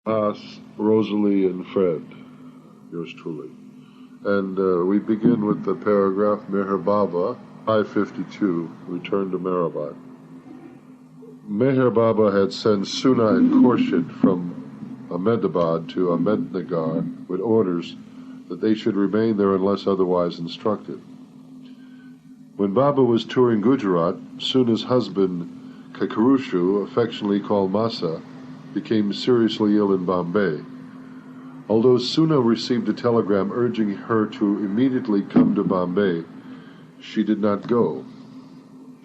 Us, Rosalie, and Fred, yours truly. And we begin with the paragraph Meherabad, 552, return to Meherabad. Meherabad had sent Soona and Khorshed from Ahmedabad to Ahmednagar with orders that they should remain there unless otherwise instructed. When Baba was touring Gujarat, Soona's husband, Kaikhushru, affectionately called Masa, became seriously ill in Bombay. Although Soona received a telegram urging her to immediately come to Bombay, she did not go.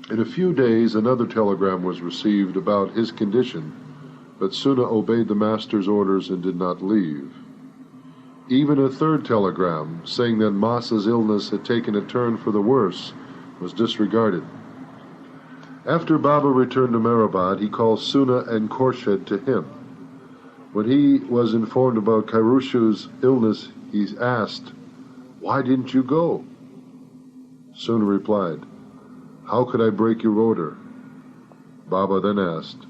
In a few days, another telegram was received about his condition, but Soona obeyed the master's orders and did not leave. Even a third telegram, saying that Masa's illness had taken a turn for the worse, was disregarded. After Baba returned to Meherabad, he called Soona and Khorshed to him. When he was informed about Kaikhushru's illness, he asked, "Why didn't you go?" Soona replied, "How could I break your order?" Baba then asked,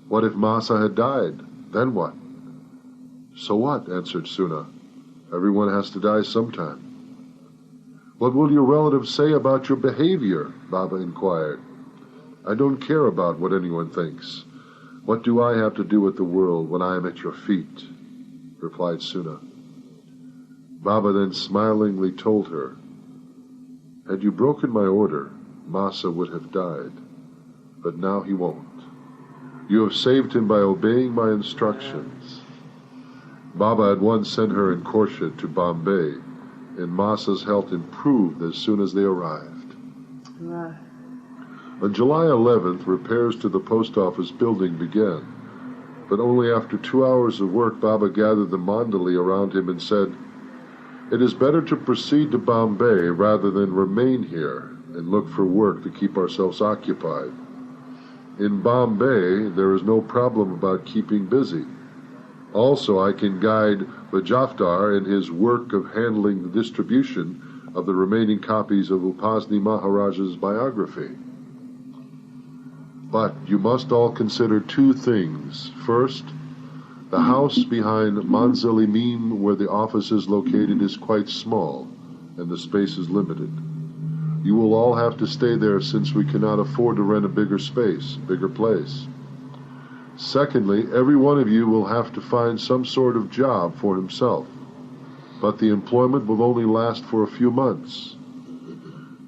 "What if Masa had died? Then what?" "So what?" answered Soona. "Everyone has to die sometime." "What will your relatives say about your behavior?" Baba inquired. "I don't care about what anyone thinks. What do I have to do with the world when I am at your feet?" replied Soona. Baba then smilingly told her, "Had you broken my order, Masa would have died, but now he won't. You have saved him by obeying my instructions." Baba at once sent her and Khorshed to Bombay, and Masa's health improved as soon as they arrived. On July 11th, repairs to the post office building began, but only after 2 hours of work Baba gathered the mandali around him and said, "It is better to proceed to Bombay rather than remain here and look for work to keep ourselves occupied. In Bombay, there is no problem about keeping busy. Also, I can guide Bajafdar in his work of handling the distribution of the remaining copies of Upasni Maharaja's biography. But you must all consider two things. First, the house behind Manzil-e-Mim, where the office is located, is quite small, and the space is limited. You will all have to stay there since we cannot afford to rent a bigger place. Secondly, every one of you will have to find some sort of job for himself, but the employment will only last for a few months.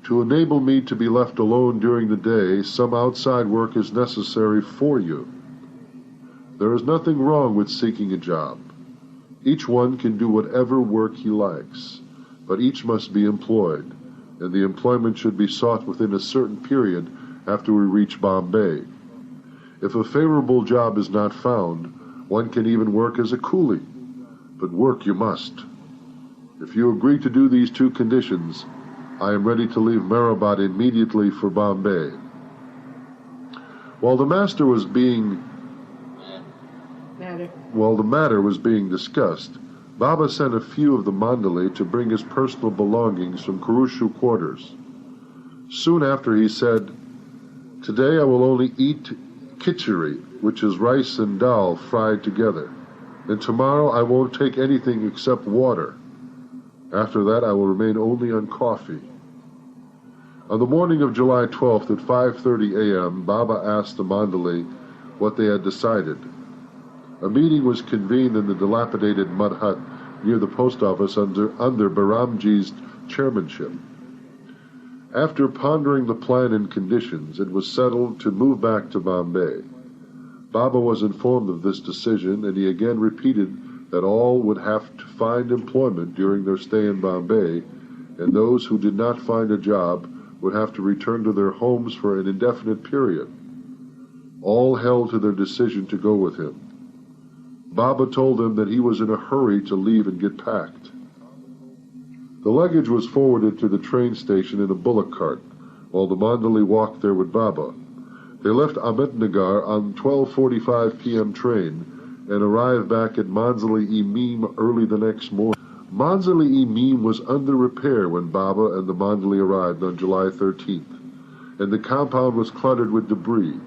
To enable me to be left alone during the day, some outside work is necessary for you. There is nothing wrong with seeking a job. Each one can do whatever work he likes, but each must be employed, and the employment should be sought within a certain period after we reach Bombay. If a favorable job is not found, one can even work as a coolie, but work you must. If you agree to do these two conditions, I am ready to leave Meherabad immediately for Bombay." While the matter was being discussed, Baba sent a few of the mandali to bring his personal belongings from Kaikhushru quarters. Soon after he said, "Today I will only eat khichdi, which is rice and dal fried together, and tomorrow I won't take anything except water. After that I will remain only on coffee." On the morning of July 12th at 5:30 a.m., Baba asked the mandali what they had decided. A meeting was convened in the dilapidated mud hut near the post office under Baramji's chairmanship. After pondering the plan and conditions, it was settled to move back to Bombay. Baba was informed of this decision, and he again repeated that all would have to find employment during their stay in Bombay, and those who did not find a job would have to return to their homes for an indefinite period. All held to their decision to go with him. Baba told them that he was in a hurry to leave and get packed. The luggage was forwarded to the train station in a bullock cart, while the mandali walked there with Baba. They left Ahmednagar on 12:45 p.m. train and arrived back at Manzil-e-Mim early the next morning. Manzil-e-Mim was under repair when Baba and the mandali arrived on July 13th, and the compound was cluttered with debris.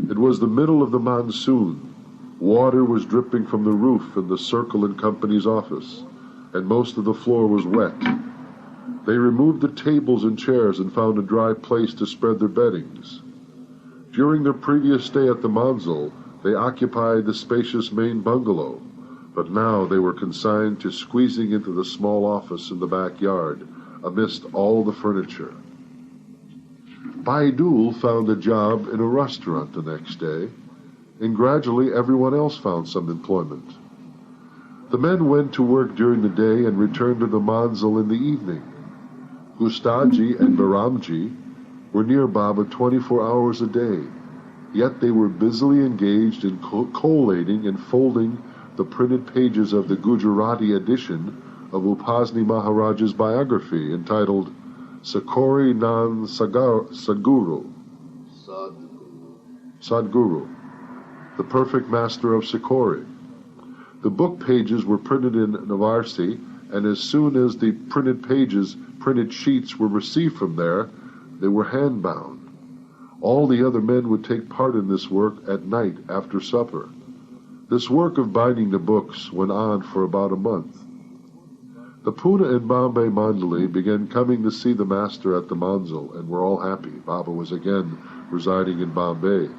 It was the middle of the monsoon, Water was dripping from the roof in the Circle and Company's office, and most of the floor was wet. They removed the tables and chairs and found a dry place to spread their beddings. During their previous stay at the Manzil, they occupied the spacious main bungalow, but now they were consigned to squeezing into the small office in the backyard, amidst all the furniture. Baidul found a job in a restaurant the next day, and gradually everyone else found some employment. The men went to work during the day and returned to the Manzil in the evening. Gustaji and Baramji were near Baba 24 hours a day, yet they were busily engaged in collating and folding the printed pages of the Gujarati edition of Upasni Maharaja's biography, entitled Sakori Nan Sadguru, the perfect master of Sakori. The book pages were printed in Navarsi, and as soon as the printed sheets were received from there, they were hand-bound. All the other men would take part in this work at night after supper. This work of binding the books went on for about a month. The Pune and Bombay Mandali began coming to see the master at the Manzil, and were all happy. Baba was again residing in Bombay.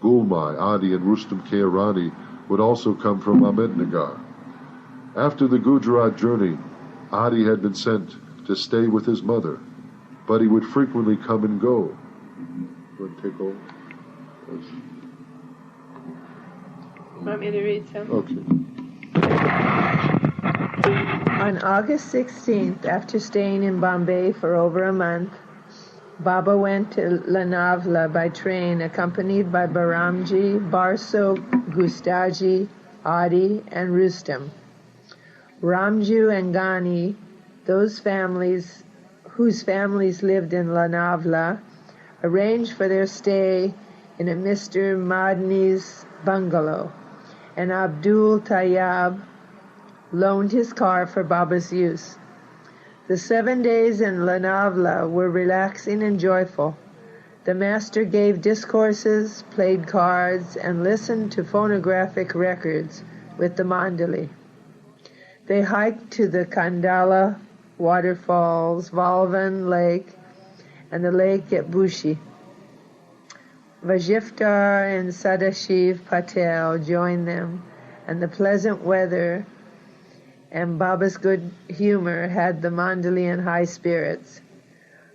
Gulmai, Adi, and Rustam K. Irani would also come from Ahmednagar. After the Gujarat journey, Adi had been sent to stay with his mother, but he would frequently come and go. Want to take over? Want me to read some? Okay. On August 16th, after staying in Bombay for over a month, Baba went to Lanavla by train, accompanied by Baramji, Barso, Gustaji, Adi, and Rustam. Ramju and Ghani, whose families lived in Lanavla, arranged for their stay in a Mr. Madni's bungalow, and Abdul Tayyab loaned his car for Baba's use. The 7 days in Lanavla were relaxing and joyful. The master gave discourses, played cards, and listened to phonographic records with the Mandali. They hiked to the Kandala waterfalls, Valvan Lake, and the lake at Bushi. Vajiftar and Sadashiv Patel joined them, and the pleasant weather and Baba's good humor had the Mandali in high spirits.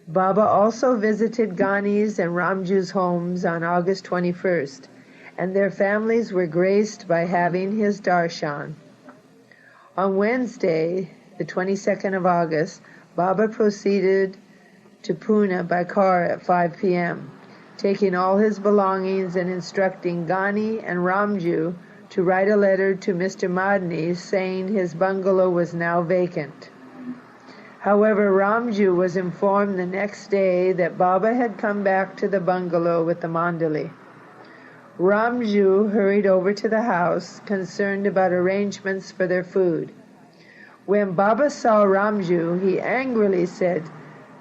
Baba also visited Ghani's and Ramju's homes on August 21st, and their families were graced by having his darshan. On Wednesday, the 22nd of August, Baba proceeded to Pune by car at 5 p.m., taking all his belongings and instructing Ghani and Ramju to write a letter to Mr. Madni saying his bungalow was now vacant. However, Ramju was informed the next day that Baba had come back to the bungalow with the Mandali. Ramju hurried over to the house, concerned about arrangements for their food. When Baba saw Ramju, he angrily said,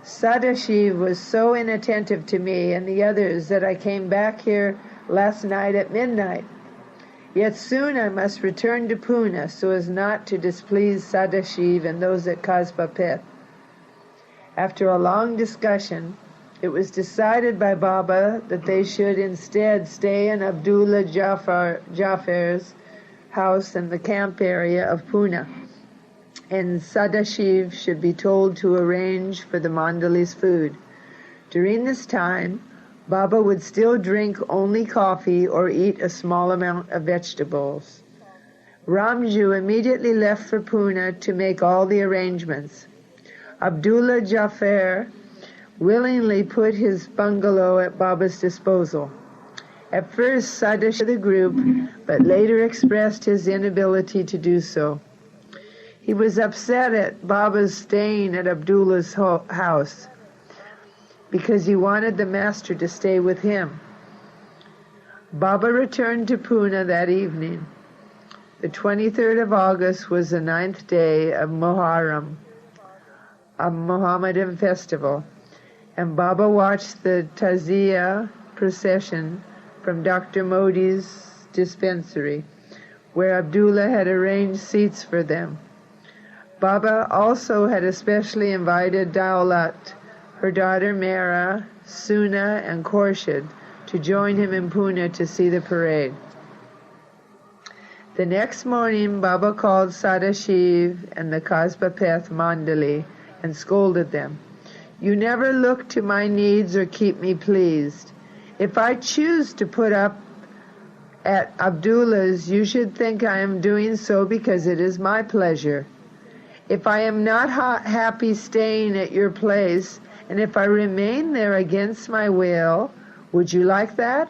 "Sadashiv was so inattentive to me and the others that I came back here last night at midnight. Yet soon I must return to Pune so as not to displease Sadashiv and those at Kaspapeth." After a long discussion, it was decided by Baba that they should instead stay in Abdullah Jafar's house in the camp area of Pune, and Sadashiv should be told to arrange for the Mandali's food. During this time, Baba would still drink only coffee or eat a small amount of vegetables. Ramju immediately left for Pune to make all the arrangements. Abdullah Jafar willingly put his bungalow at Baba's disposal. At first, Sadashiv the group, but later expressed his inability to do so. He was upset at Baba's staying at Abdullah's house, because he wanted the master to stay with him. Baba returned to Pune that evening. The 23rd of August was the 9th day of Muharram, a Mohammedan festival, and Baba watched the Taziyah procession from Dr. Modi's dispensary, where Abdullah had arranged seats for them. Baba also had especially invited Daulat, her daughter Mera, Soona and Khorshed, to join him in Pune to see the parade. The next morning, Baba called Sadashiv and the Kasbapeth Mandali and scolded them. "You never look to my needs or keep me pleased. If I choose to put up at Abdullah's, you should think I am doing so because it is my pleasure. If I am not happy staying at your place, and if I remain there against my will, would you like that?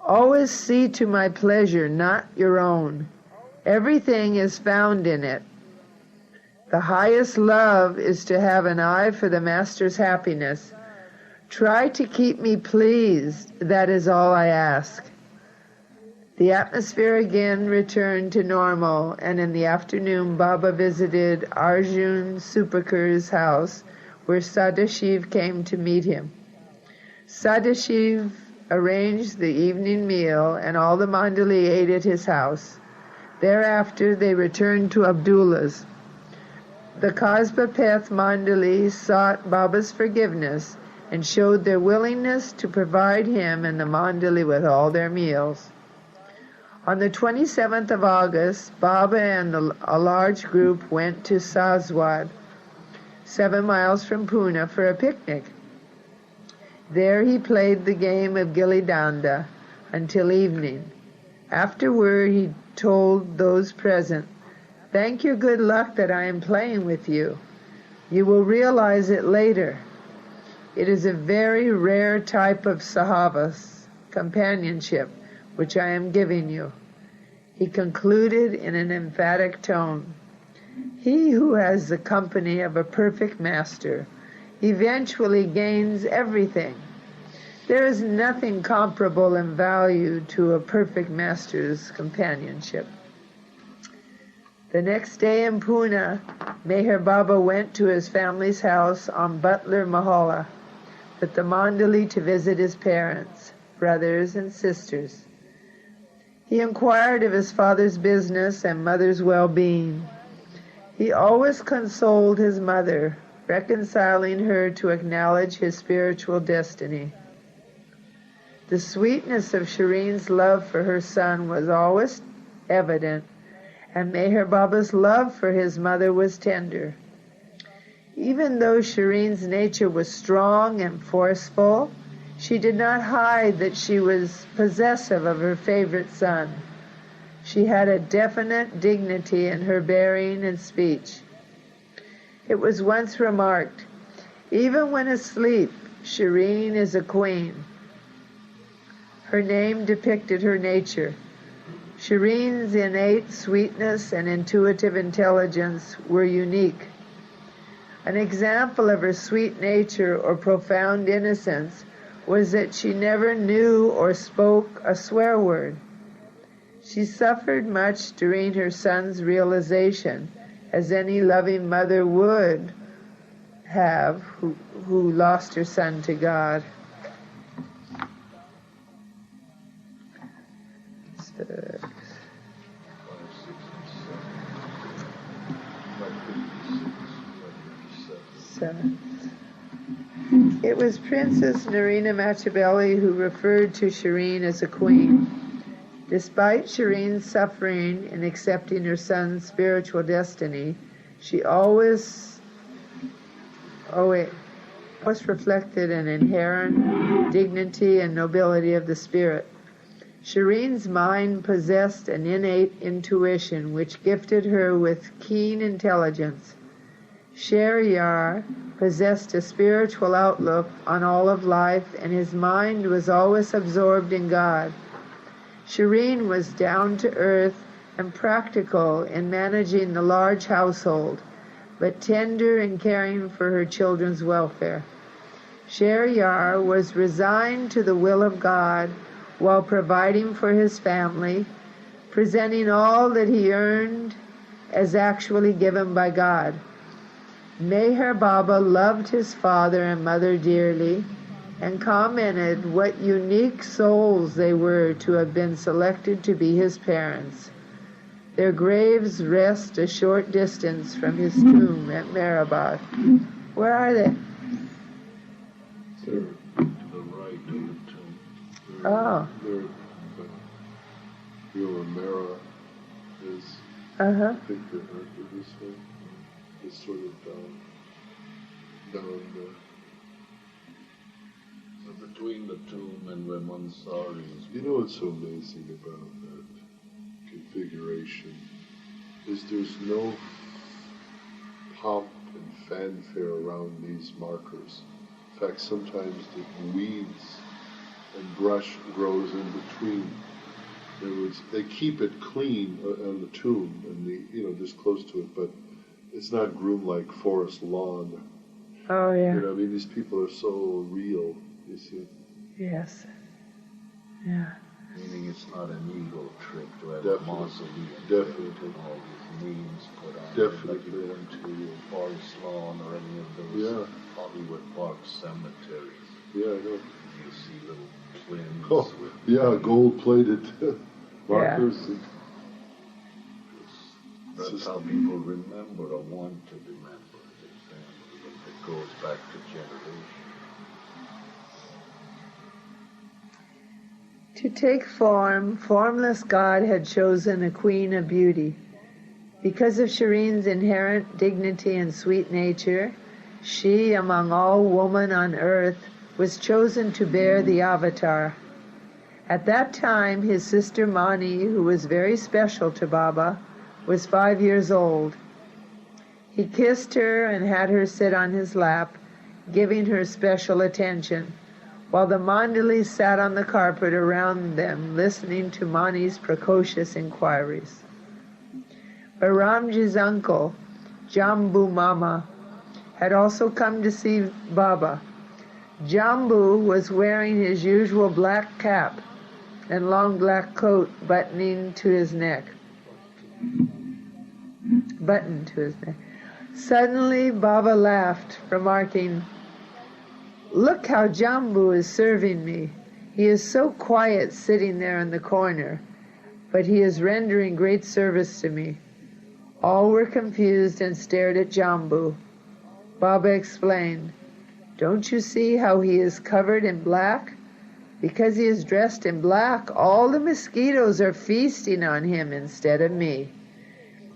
Always see to my pleasure, not your own. Everything is found in it. The highest love is to have an eye for the Master's happiness. Try to keep me pleased, that is all I ask." The atmosphere again returned to normal, and in the afternoon Baba visited Arjun Supakar's house, where Sadashiv came to meet him. Sadashiv arranged the evening meal, and all the Mandali ate at his house. Thereafter they returned to Abdullah's. The Kasbapeth Mandali sought Baba's forgiveness and showed their willingness to provide him and the Mandali with all their meals. On the 27th of August, Baba and a large group went to Saswad, 7 miles from Pune, for a picnic. There he played the game of Gilli Danda until evening. Afterward he told those present, "Thank your good luck that I am playing with you. You will realize it later. It is a very rare type of sahavas, companionship, which I am giving you." He concluded in an emphatic tone, "He who has the company of a perfect master eventually gains everything. There is nothing comparable in value to a perfect master's companionship." The next day in Pune, Meher Baba went to his family's house on Butler Mahalla with the Mandali to visit his parents, brothers and sisters. He inquired of his father's business and mother's well-being. He always consoled his mother, reconciling her to acknowledge his spiritual destiny. The sweetness of Shireen's love for her son was always evident, and Meher Baba's love for his mother was tender. Even though Shireen's nature was strong and forceful, she did not hide that she was possessive of her favorite son. She had a definite dignity in her bearing and speech. It was once remarked, "Even when asleep, Shireen is a queen." Her name depicted her nature. Shireen's innate sweetness and intuitive intelligence were unique. An example of her sweet nature or profound innocence was that she never knew or spoke a swear word. She suffered much during her son's realization, as any loving mother would have who lost her son to God. It was Princess Narina Machabeli who referred to Shireen as a queen. Despite Shireen's suffering in accepting her son's spiritual destiny, she always reflected an inherent dignity and nobility of the spirit. Shireen's mind possessed an innate intuition which gifted her with keen intelligence. Shahriyar possessed a spiritual outlook on all of life, and his mind was always absorbed in God. Shireen was down to earth and practical in managing the large household, but tender in caring for her children's welfare. Shahriyar was resigned to the will of God while providing for his family, presenting all that he earned as actually given by God. Meher Baba loved his father and mother dearly. and commented what unique souls they were to have been selected to be his parents. Their graves rest a short distance from his tomb at Meherabad. Where are they? They're to the right of the tomb. Oh. Where Mara is. Uh-huh. I think they're this way. It's sort of down So between the tomb and where Mansari is. You know what's so amazing about that configuration is there's no pomp and fanfare around these markers. In fact, sometimes the weeds and brush grows in between. In other words, they keep it clean on the tomb and just close to it, but it's not groomed like forest lawn. Oh, yeah. I mean, these people are so real, you see. Yes. Yeah. Meaning it's not an ego trip to have Definitely. a mausoleum. Definitely. And all these names put on Definitely. it. Like you go into Forest Lawn or any of those Hollywood Park cemeteries. Yeah, I know. You see little plinths with gold-plated markers. Yeah. That's how people remember or want to remember their family. It goes back to generations. To take form, formless God had chosen a queen of beauty. Because of Shireen's inherent dignity and sweet nature, she, among all women on earth, was chosen to bear the avatar. At that time, his sister Mani, who was very special to Baba, was 5 years old. He kissed her and had her sit on his lap, giving her special attention, while the Mandalis sat on the carpet around them, listening to Mani's precocious inquiries. Baramji's uncle, Jambu Mama, had also come to see Baba. Jambu was wearing his usual black cap and long black coat buttoned to his neck. Suddenly, Baba laughed, remarking, "Look how Jambu is serving me. He is so quiet sitting there in the corner, but he is rendering great service to me." All were confused and stared at Jambu. Baba explained, "Don't you see how he is covered in black? Because he is dressed in black, all the mosquitoes are feasting on him instead of me.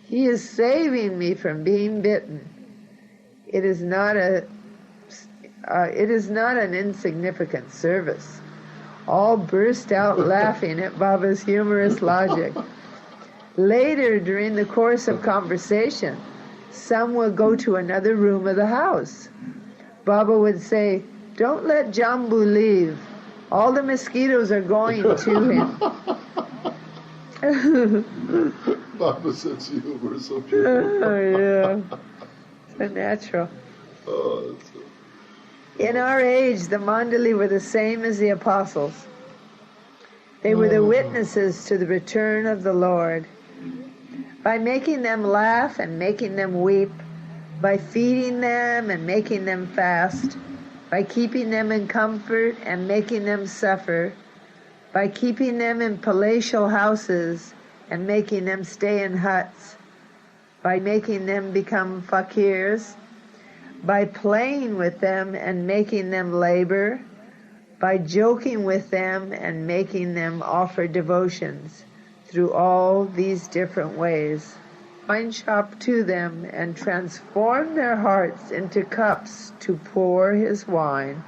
He is saving me from being bitten. It is not an insignificant service." All burst out laughing at Baba's humorous logic. Later, during the course of conversation, some would go to another room of the house. Baba would say, "Don't let Jambu leave. All the mosquitoes are going to him." Baba's sense of humor is so beautiful. Oh, yeah. So natural. Oh, that's so... In our age, the Mandali were the same as the apostles. They were the witnesses to the return of the Lord. By making them laugh and making them weep, by feeding them and making them fast, by keeping them in comfort and making them suffer, by keeping them in palatial houses and making them stay in huts, by making them become fakirs, by playing with them and making them labor, by joking with them and making them offer devotions. Through all these different ways, wine shop to them and transform their hearts into cups to pour his wine.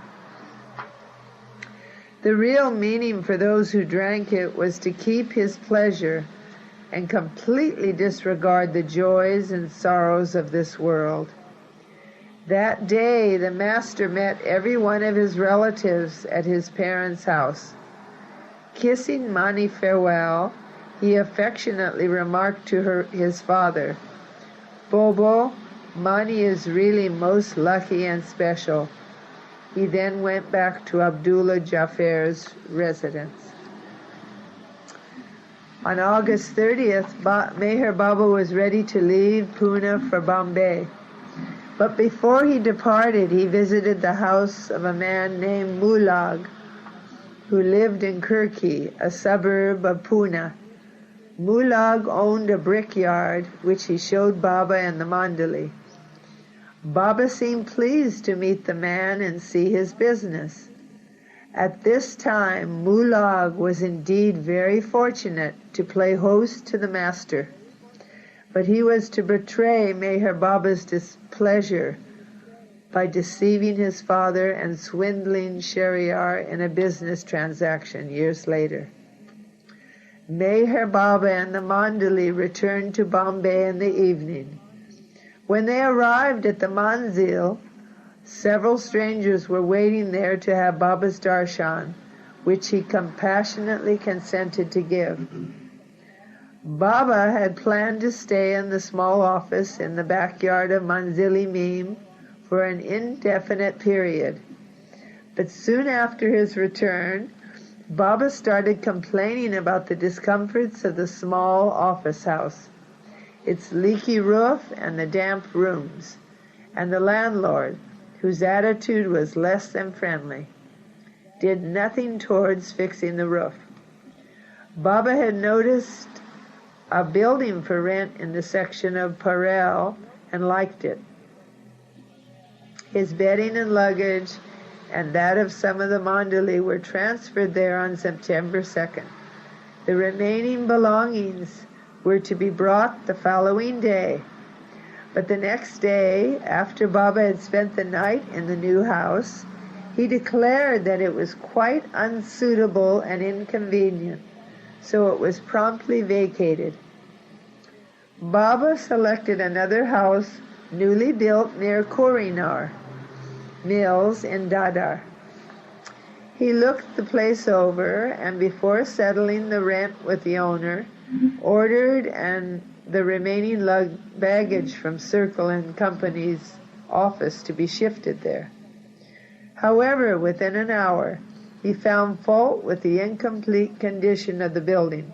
The real meaning for those who drank it was to keep his pleasure and completely disregard the joys and sorrows of this world. That day, the master met every one of his relatives at his parents' house. Kissing Mani farewell, he affectionately remarked to his father, "Bobo, Mani is really most lucky and special." He then went back to Abdullah Jafar's residence. On August 30th, Meher Baba was ready to leave Pune for Bombay. But before he departed, he visited the house of a man named Mulag, who lived in Kirki, a suburb of Pune. Mulag owned a brickyard, which he showed Baba and the Mandali. Baba seemed pleased to meet the man and see his business. At this time, Mulag was indeed very fortunate to play host to the master, but he was to betray Meher Baba's displeasure by deceiving his father and swindling Shariar in a business transaction years later. Meher Baba and the Mandali returned to Bombay in the evening. When they arrived at the manzil, several strangers were waiting there to have Baba's darshan, which he compassionately consented to give. Baba had planned to stay in the small office in the backyard of Manzili Meem for an indefinite period. But soon after his return, Baba started complaining about the discomforts of the small office house, its leaky roof and the damp rooms, and the landlord, whose attitude was less than friendly, did nothing towards fixing the roof. Baba had noticed a building for rent in the section of Parel and liked it. His bedding and luggage and that of some of the Mandali were transferred there on September 2nd. The remaining belongings were to be brought the following day. But the next day, after Baba had spent the night in the new house, he declared that it was quite unsuitable and inconvenient, so it was promptly vacated. Baba selected another house newly built near Kohinoor Mills in Dadar. He looked the place over, and before settling the rent with the owner, ordered the remaining baggage from Circle and Company's office to be shifted there. However, within an hour, he found fault with the incomplete condition of the building,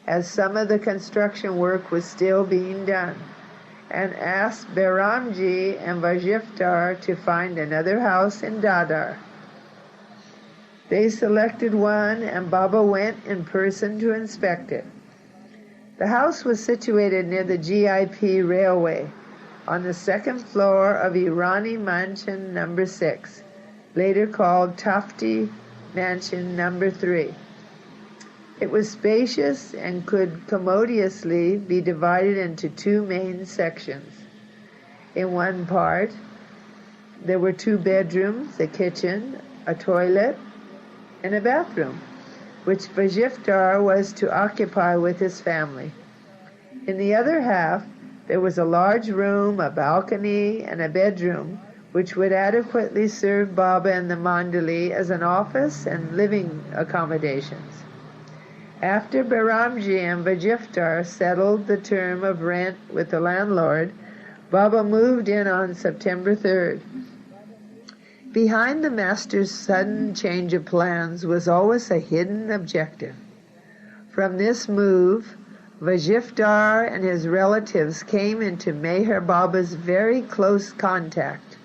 as some of the construction work was still being done, and asked Behramji and Vajiftar to find another house in Dadar. They selected one, and Baba went in person to inspect it. The house was situated near the GIP railway, on the second floor of Irani Mansion number 6, later called Tafti Mansion number 3. It was spacious and could commodiously be divided into two main sections. In one part, there were 2 bedrooms, a kitchen, a toilet, and a bathroom, which Vajiftar was to occupy with his family. In the other half, there was a large room, a balcony, and a bedroom, which would adequately serve Baba and the Mandali as an office and living accommodations. After Behramji and Vajiftar settled the term of rent with the landlord, Baba moved in on September 3rd. Behind the master's sudden change of plans was always a hidden objective. From this move, Vajiftar and his relatives came into Meher Baba's very close contact.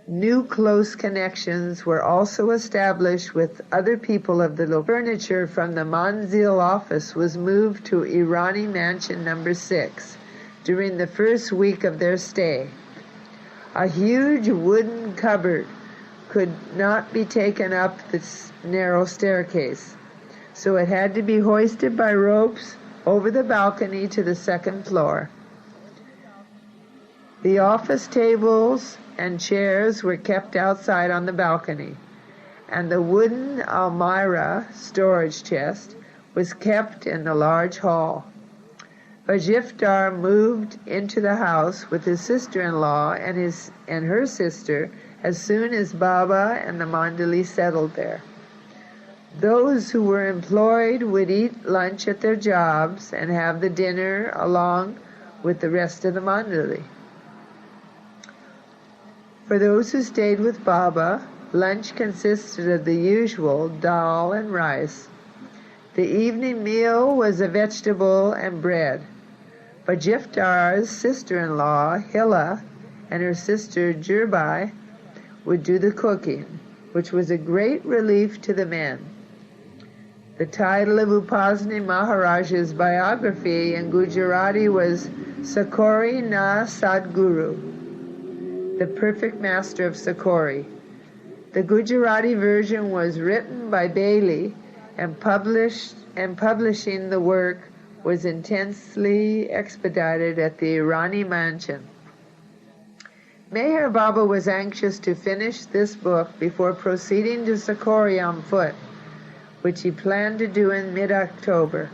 New close connections were also established with other people of the local. Furniture from the Manzil office was moved to Irani Mansion number 6 during the first week of their stay. A huge wooden cupboard could not be taken up this narrow staircase, so it had to be hoisted by ropes over the balcony to the second floor. The office tables and chairs were kept outside on the balcony, and the wooden Almirah storage chest was kept in the large hall. Vajiftar moved into the house with his sister-in-law and her sister as soon as Baba and the Mandali settled there. Those who were employed would eat lunch at their jobs and have the dinner along with the rest of the Mandali. For those who stayed with Baba, lunch consisted of the usual dal and rice. The evening meal was a vegetable and bread. Vajiftar's sister-in-law, Hilla, and her sister Jirbai would do the cooking, which was a great relief to the men. The title of Upasani Maharaj's biography in Gujarati was Sakori Na Sadguru, the perfect master of Sakori. The Gujarati version was written by Bailey, and publishing the work was intensely expedited at the Irani mansion. Meher Baba was anxious to finish this book before proceeding to Sakori on foot, which he planned to do in mid-October.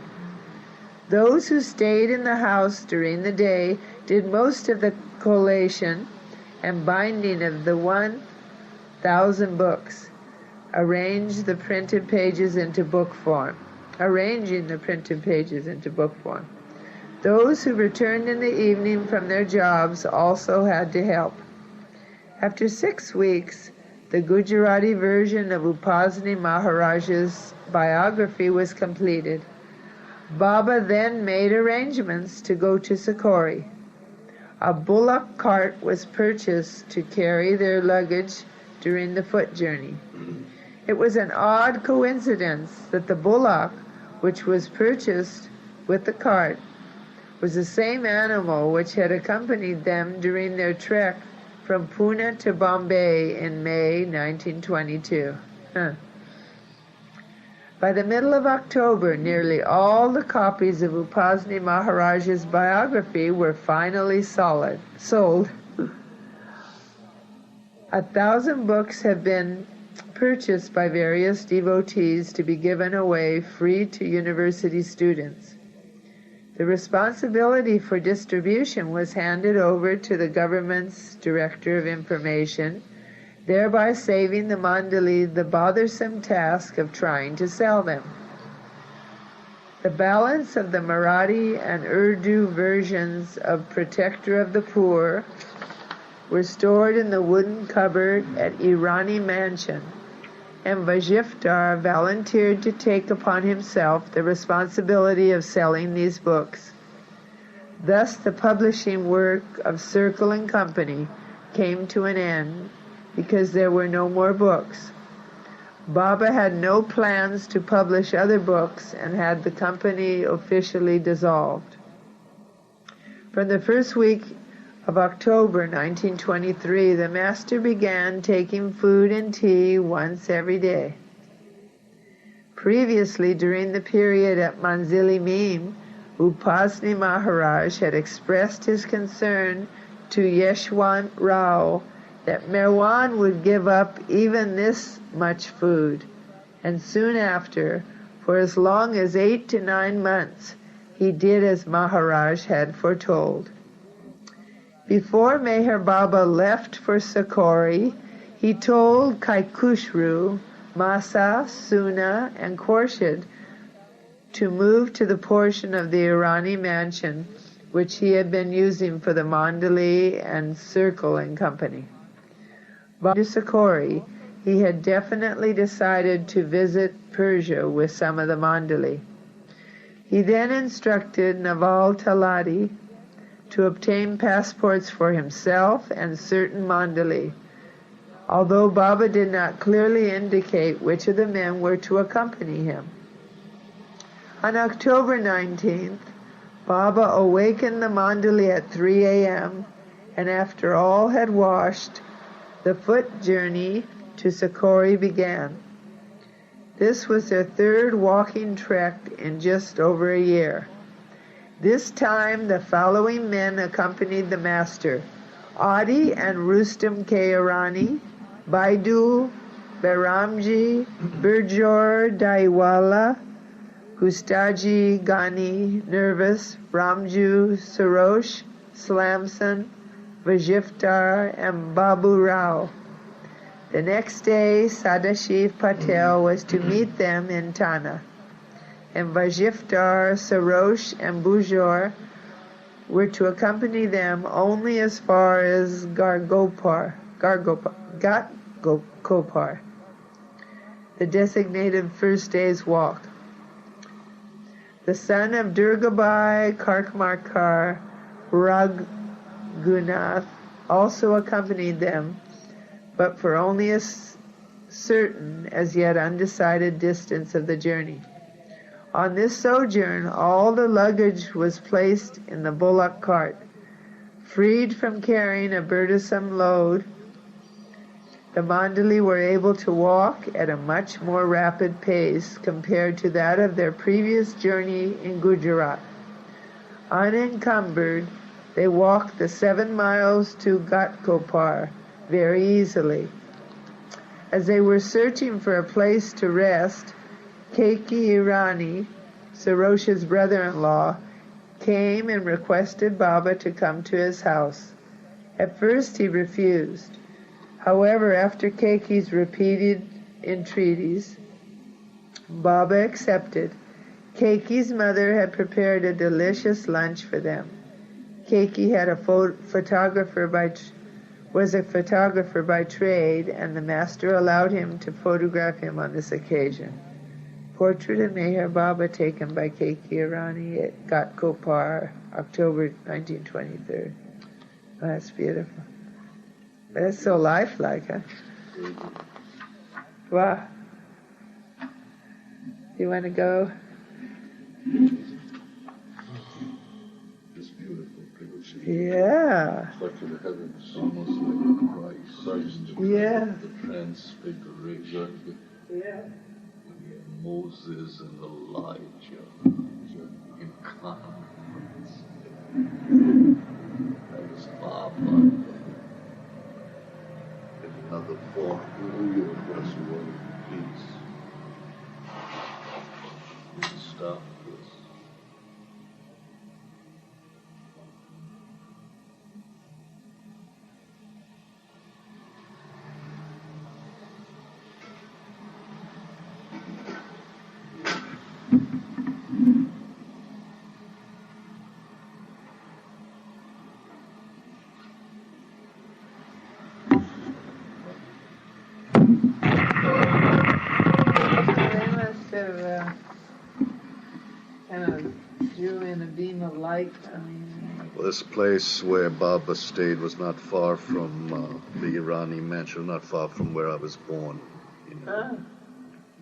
Those who stayed in the house during the day did most of the collation and binding of the 1,000 books, arranging the printed pages into book form. Those who returned in the evening from their jobs also had to help. After 6 weeks, the Gujarati version of Upasani Maharaj's biography was completed. Baba then made arrangements to go to Sakori. A bullock cart was purchased to carry their luggage during the foot journey. It was an odd coincidence that the bullock, which was purchased with the cart, was the same animal which had accompanied them during their trek from Pune to Bombay in May 1922. By the middle of October, nearly all the copies of Upasani Maharaj's biography were finally sold. 1,000 books have been purchased by various devotees to be given away free to university students. The responsibility for distribution was handed over to the government's Director of Information, thereby saving the Mandali the bothersome task of trying to sell them. The balance of the Marathi and Urdu versions of Protector of the Poor were stored in the wooden cupboard at Irani Mansion, and Vajiftar volunteered to take upon himself the responsibility of selling these books. Thus the publishing work of Circle and Company came to an end because there were no more books. Baba had no plans to publish other books and had the company officially dissolved. From the first week of October 1923, the master began taking food and tea once every day. Previously, during the period at Manzili Meem, Upasani Maharaj had expressed his concern to Yeshwant Rao that Merwan would give up even this much food, and soon after, for as long as 8 to 9 months, he did as Maharaj had foretold. Before Meher Baba left for Sakori, he told Kaikhushru, Masa, Soona and Khorshed to move to the portion of the Irani mansion which he had been using for the Mandali and Circle and Company. By Sakori, he had definitely decided to visit Persia with some of the Mandali. He then instructed Naval Talati to obtain passports for himself and certain Mandali, although Baba did not clearly indicate which of the men were to accompany him. On October 19th, Baba awakened the Mandali at 3 a.m., and after all had washed, the foot journey to Sakori began. This was their third walking trek in just over a year. This time the following men accompanied the master: Adi and Rustam K. Irani, Baidu, Baramji, Burjor Daiwala, Gustaji Ghani, Nervous, Ramju, Sarosh, Slamson, Vajiftar, and Babu Rao. The next day, Sadashiv Patel was to meet them in Tana, and Vajiftar, Sarosh, and Bujor were to accompany them only as far as Ghatkopar, the designated first day's walk. The son of Durgabai Karkmarkar Raghunath also accompanied them, but for only a certain, as yet undecided distance of the journey. On this sojourn, all the luggage was placed in the bullock cart. Freed from carrying a burdensome load, the Mandali were able to walk at a much more rapid pace compared to that of their previous journey in Gujarat. Unencumbered, they walked the 7 miles to Ghatkopar very easily. As they were searching for a place to rest, Kaikhushru, Sarosha's brother-in-law, came and requested Baba to come to his house. At first he refused. However, after Kaikhu's repeated entreaties, Baba accepted. Kaikhu's mother had prepared a delicious lunch for them. Kaikhu had was a photographer by trade, and the master allowed him to photograph him on this occasion. Portrait of Meherabad taken by Kaikhushru at Ghatkopar, October 1923. Oh, that's beautiful. That's so lifelike, huh? Wow. You want to go? It's beautiful. Yeah. It's like in the heavens. Almost like Christ. Yeah. The transfiguration. Yeah. When you have Moses and Elijah in conference. That was Baba. In another form. That's what peace. Stop this. Well, this place where Baba stayed was not far from the Irani mansion, not far from where I was born.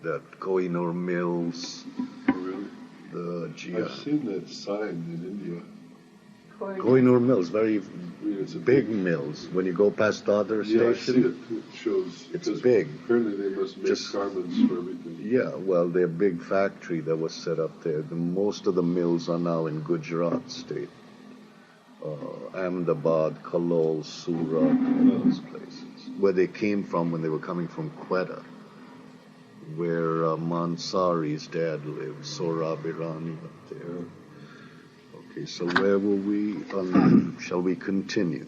That Kohinoor Mills. Really? I've seen that sign in India. Kohinoor Mills, very big mills. When you go past the other Yeah, station, I see it. It shows. It's big. Apparently they must make garments for everything. Yeah, well, they're a big factory that was set up there. Most of the mills are now in Gujarat state. Ahmedabad, Kalol, Surat, all those places. Where they came from when they were coming from Quetta, where Mansari's dad lived, Sohrab Irani up there. Okay, so where will we, shall we continue?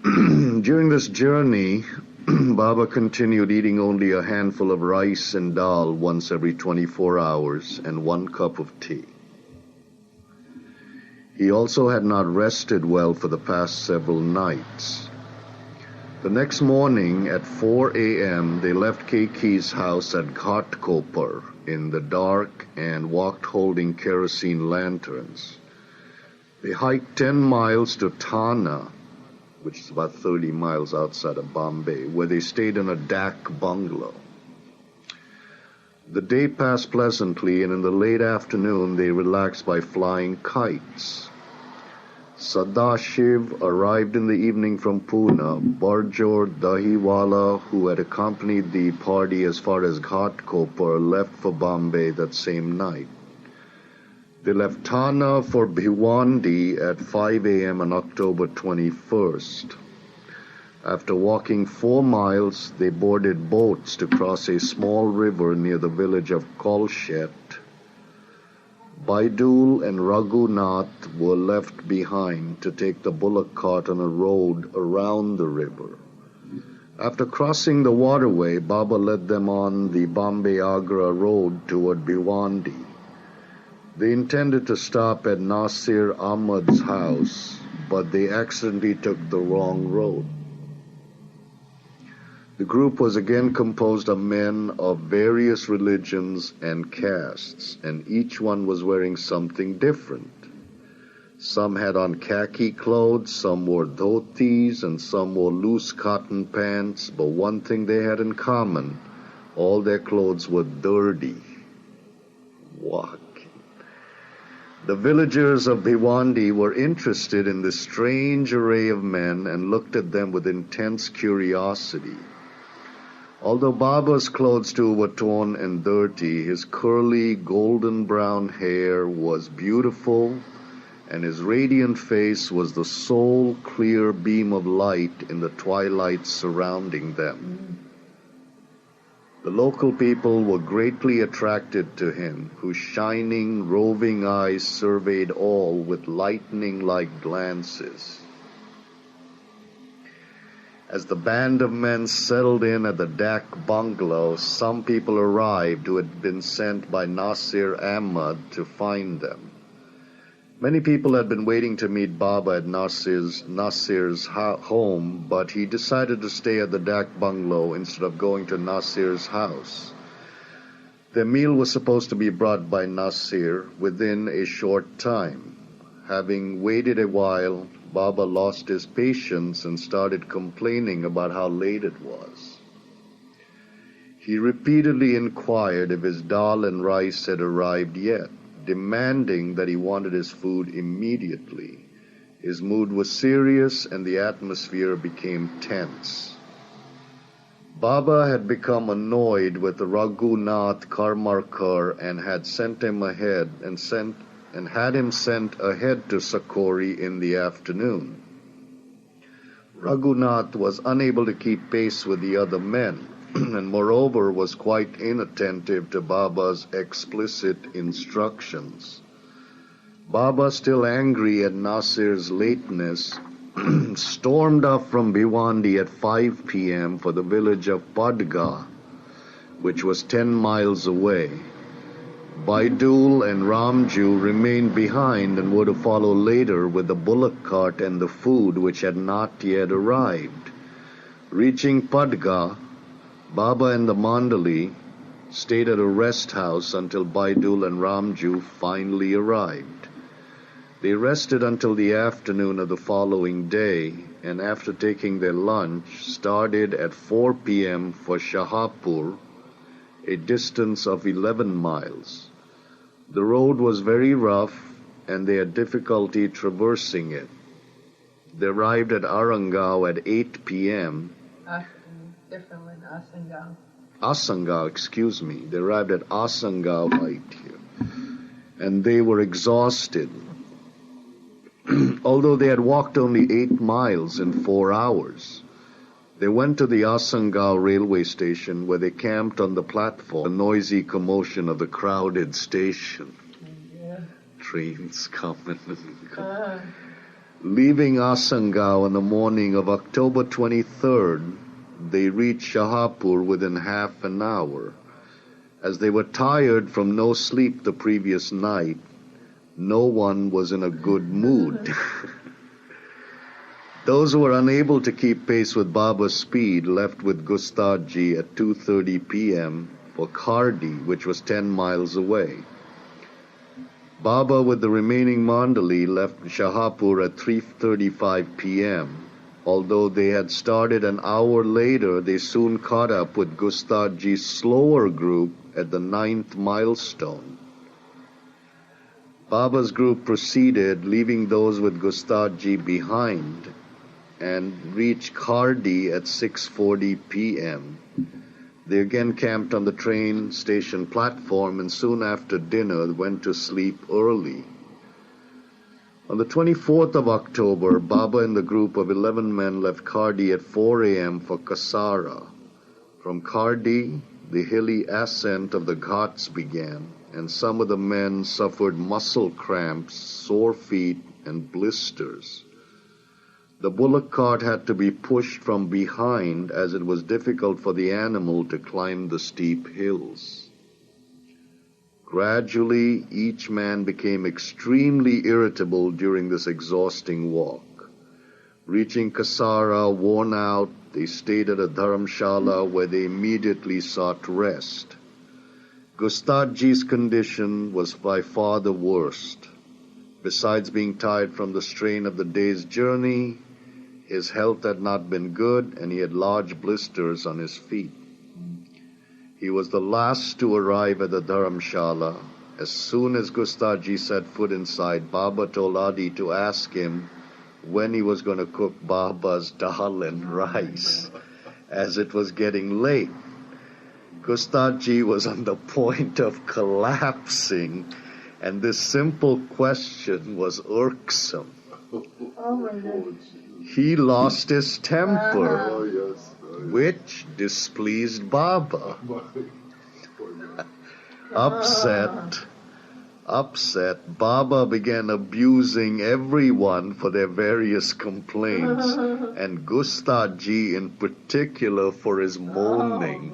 During this journey, Baba continued eating only a handful of rice and dal once every 24 hours and 1 cup of tea. He also had not rested well for the past several nights. The next morning at 4 a.m., they left Kaikhu's house at Ghatkopar in the dark and walked holding kerosene lanterns. They hiked 10 miles to Thana, which is about 30 miles outside of Bombay, where they stayed in a dak bungalow. The day passed pleasantly, and in the late afternoon they relaxed by flying kites. Sadashiv arrived in the evening from Pune. Barjor Dahiwala, who had accompanied the party as far as Ghatkopar, left for Bombay that same night. They left Thana for Bhiwandi at 5 a.m. on October 21st. After walking 4 miles, they boarded boats to cross a small river near the village of Khorshed. Baidul and Raghunath were left behind to take the bullock cart on a road around the river. After crossing the waterway, Baba led them on the Bombay-Agra road toward Bhiwandi. They intended to stop at Nasir Ahmad's house, but they accidentally took the wrong road. The group was again composed of men of various religions and castes, and each one was wearing something different. Some had on khaki clothes, some wore dhotis, and some wore loose cotton pants, but one thing they had in common, all their clothes were dirty. Walking. The villagers of Bhiwandi were interested in this strange array of men and looked at them with intense curiosity. Although Baba's clothes too were torn and dirty, his curly golden brown hair was beautiful, and his radiant face was the sole clear beam of light in the twilight surrounding them. The local people were greatly attracted to him, whose shining, roving eyes surveyed all with lightning-like glances. As the band of men settled in at the Dak bungalow, some people arrived who had been sent by Nasir Ahmad to find them. Many people had been waiting to meet Baba at Nasir's home, but he decided to stay at the Dak bungalow instead of going to Nasir's house. Their meal was supposed to be brought by Nasir within a short time. Having waited a while, Baba lost his patience and started complaining about how late it was. He repeatedly inquired if his dal and rice had arrived yet, demanding that he wanted his food immediately. His mood was serious and the atmosphere became tense. Baba had become annoyed with Raghunath Karmarkar and had sent him ahead and had him sent ahead to Sakori in the afternoon. Raghunath was unable to keep pace with the other men, and moreover was quite inattentive to Baba's explicit instructions. Baba, still angry at Nasir's lateness, stormed off from Bhiwandi at 5 p.m. for the village of Padga, which was 10 miles away. Baidul and Ramju remained behind and were to follow later with the bullock cart and the food which had not yet arrived. Reaching Padga, Baba and the Mandali stayed at a rest house until Baidul and Ramju finally arrived. They rested until the afternoon of the following day, and after taking their lunch, started at 4 p.m. for Shahapur, a distance of 11 miles. The road was very rough, and they had difficulty traversing it. They arrived at Arangao at 8 p.m., Different with Asangao. Asangao, excuse me. They arrived at Asangao right here. And they were exhausted. Although they had walked only 8 miles in 4 hours. They went to the Asangao railway station where they camped on the platform, the noisy commotion of the crowded station. Yeah. Trains coming and going. Leaving Asangao on the morning of October 23rd, they reached Shahapur within half an hour. As they were tired from no sleep the previous night, no one was in a good mood. Those who were unable to keep pace with Baba's speed left with Gustadji at 2:30 p.m. for Kardi, which was 10 miles away. Baba with the remaining Mandali left Shahapur at 3:35 p.m. Although they had started an hour later, they soon caught up with Gustadji's slower group at the 9th milestone. Baba's group proceeded, leaving those with Gustadji behind, and reached Kardi at 6:40 p.m. They again camped on the train station platform and soon after dinner went to sleep early. On the 24th of October, Baba and the group of 11 men left Kardi at 4 a.m. for Kasara. From Kardi, the hilly ascent of the Ghats began, and some of the men suffered muscle cramps, sore feet, and blisters. The bullock cart had to be pushed from behind as it was difficult for the animal to climb the steep hills. Gradually, each man became extremely irritable during this exhausting walk. Reaching Kasara, worn out, they stayed at a dharamshala where they immediately sought rest. Gustadji's condition was by far the worst. Besides being tired from the strain of the day's journey, his health had not been good, and he had large blisters on his feet. He was the last to arrive at the dharamshala. As soon as Gustadji set foot inside, Baba told Adi to ask him when he was going to cook Baba's dal and rice, as it was getting late. Gustadji was on the point of collapsing, and this simple question was irksome. Oh my God. He lost his temper, which displeased Baba. Upset, Baba began abusing everyone for their various complaints, and Gustadji in particular for his moaning.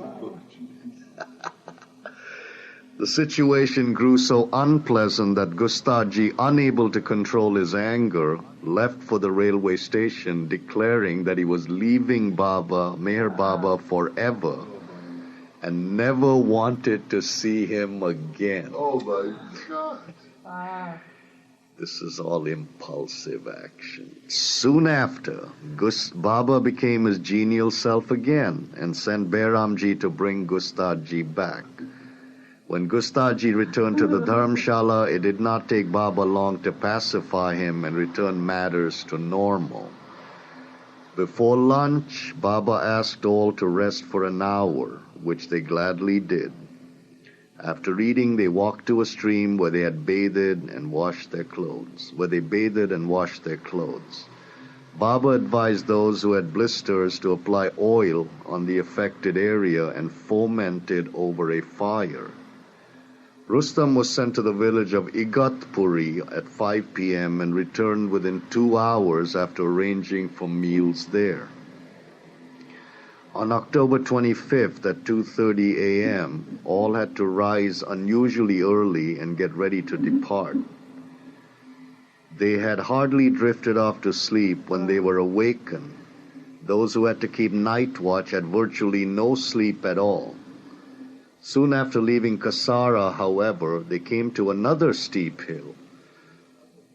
The situation grew so unpleasant that Gustadji, unable to control his anger, left for the railway station, declaring that he was leaving Meher Baba forever, and never wanted to see him again. Oh my God. Wow. This is all impulsive action. Soon after, Baba became his genial self again and sent Bairamji to bring Gustadji back. When Gustadji returned to the dharamshala, it did not take Baba long to pacify him and return matters to normal. Before lunch, Baba asked all to rest for an hour, which they gladly did. After eating, they walked to a stream where they bathed and washed their clothes. Baba advised those who had blisters to apply oil on the affected area and foment it over a fire. Rustam was sent to the village of Igatpuri at 5 p.m. and returned within 2 hours after arranging for meals there. On October 25th at 2:30 a.m., all had to rise unusually early and get ready to depart. They had hardly drifted off to sleep when they were awakened. Those who had to keep night watch had virtually no sleep at all. Soon after leaving Kasara, however, they came to another steep hill.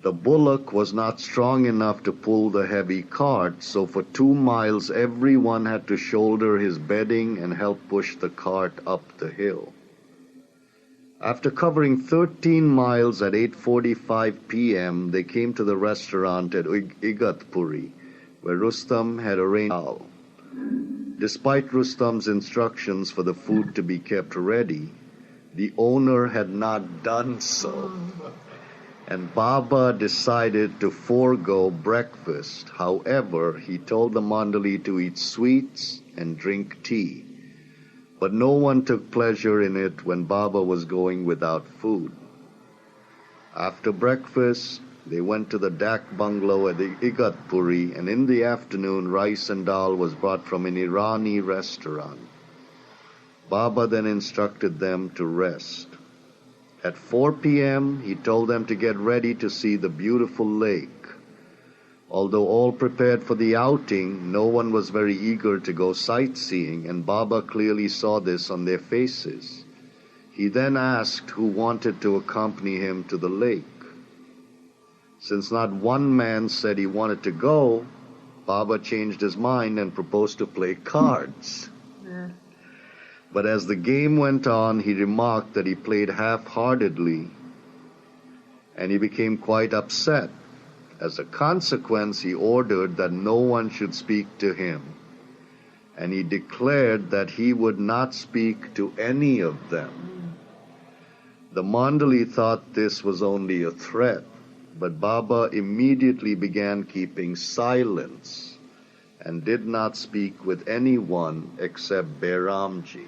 The bullock was not strong enough to pull the heavy cart, so for 2 miles everyone had to shoulder his bedding and help push the cart up the hill. After covering 13 miles at 8:45 p.m., they came to the restaurant at Igatpuri, where Rustam had arranged. Despite Rustam's instructions for the food to be kept ready, the owner had not done so, and Baba decided to forego breakfast. However, he told the Mandali to eat sweets and drink tea, but no one took pleasure in it when Baba was going without food. After breakfast, they went to the dak bungalow at the Igatpuri, and in the afternoon rice and dal was brought from an Irani restaurant. Baba then instructed them to rest. At 4 p.m., he told them to get ready to see the beautiful lake. Although all prepared for the outing, no one was very eager to go sightseeing, and Baba clearly saw this on their faces. He then asked who wanted to accompany him to the lake. Since not one man said he wanted to go, Baba changed his mind and proposed to play cards. Yeah. But as the game went on, he remarked that he played half-heartedly, and he became quite upset. As a consequence, he ordered that no one should speak to him, and he declared that he would not speak to any of them. The Mandali thought this was only a threat, but Baba immediately began keeping silence and did not speak with anyone except Bairamji.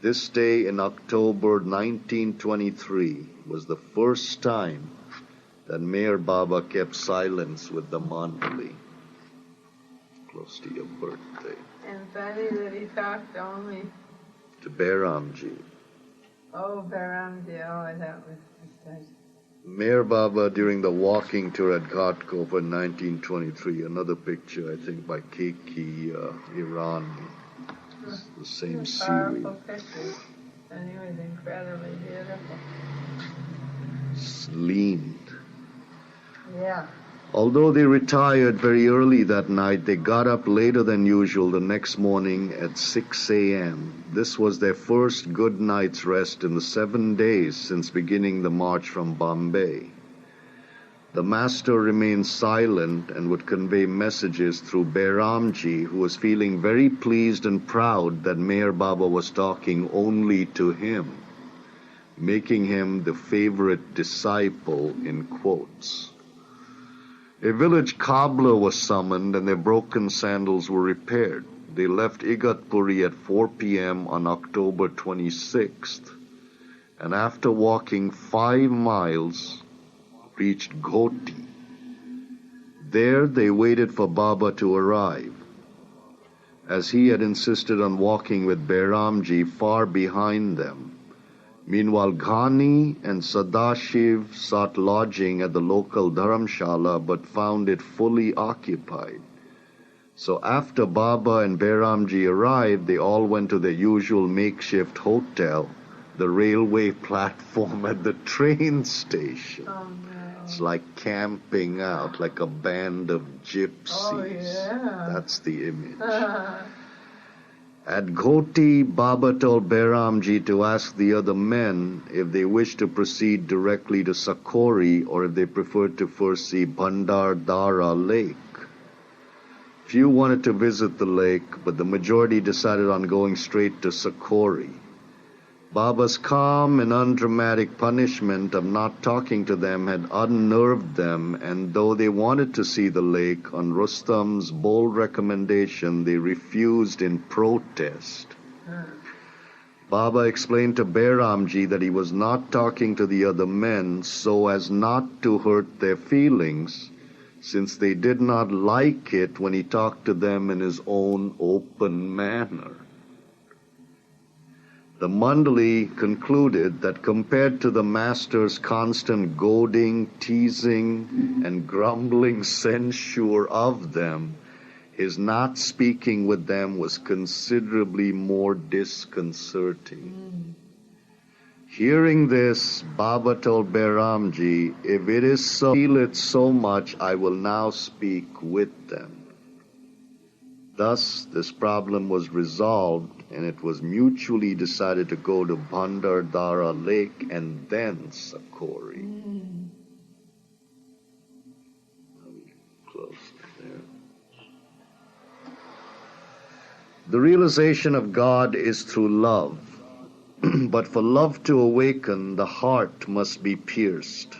This day in October 1923 was the first time that Meher Baba kept silence with the Mandali. Close to your birthday. And funny that he talked only. To Bairamji. Oh, Bairamji. Oh, that was just Meher Baba during the walking tour at Ghatkopar in 1923. Another picture, I think, by Keki Iran. It's the same seaweed. Powerful pictures. And he was incredibly beautiful. Lean. Yeah. Although they retired very early that night, they got up later than usual the next morning at 6 a.m. This was their first good night's rest in the 7 days since beginning the march from Bombay. The master remained silent and would convey messages through Bairamji, who was feeling very pleased and proud that Meher Baba was talking only to him, making him the favorite disciple in quotes. A village cobbler was summoned and their broken sandals were repaired. They left Igatpuri at 4 p.m. on October 26th, and after walking 5 miles, reached Ghoti. There they waited for Baba to arrive, as he had insisted on walking with Bairamji far behind them. Meanwhile, Ghani and Sadashiv sought lodging at the local dharamshala but found it fully occupied. So after Baba and Bairamji arrived, they all went to their usual makeshift hotel, the railway platform at the train station. Oh, no. It's like camping out, like a band of gypsies. Oh, yeah. That's the image. At Ghoti, Baba told Bairamji to ask the other men if they wished to proceed directly to Sakori or if they preferred to first see Bhandar Dara Lake. Few wanted to visit the lake, but the majority decided on going straight to Sakori. Baba's calm and undramatic punishment of not talking to them had unnerved them, and though they wanted to see the lake, on Rustam's bold recommendation, they refused in protest. Baba explained to Bairamji that he was not talking to the other men so as not to hurt their feelings, since they did not like it when he talked to them in his own open manner. The Mandali concluded that compared to the master's constant goading, teasing, and grumbling censure of them, his not speaking with them was considerably more disconcerting. Hearing this, Baba told Bairamji, if it is so, feel it so much, I will now speak with them. Thus, this problem was resolved, and it was mutually decided to go to Bhandar Dara Lake and then Sakori. Close there. The realization of God is through love, but for love to awaken, the heart must be pierced.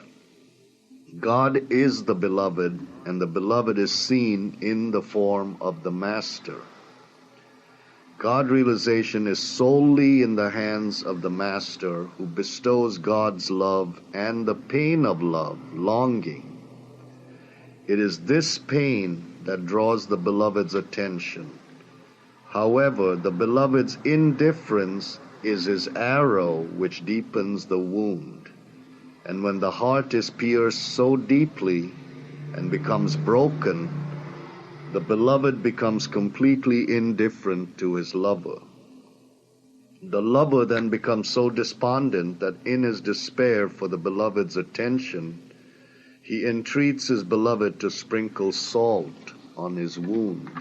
God is the beloved, and the beloved is seen in the form of the Master. God realization is solely in the hands of the Master, who bestows God's love and the pain of love, longing. It is this pain that draws the beloved's attention. However, the beloved's indifference is his arrow which deepens the wound. And when the heart is pierced so deeply and becomes broken, the beloved becomes completely indifferent to his lover. The lover then becomes so despondent that in his despair for the beloved's attention, he entreats his beloved to sprinkle salt on his wound.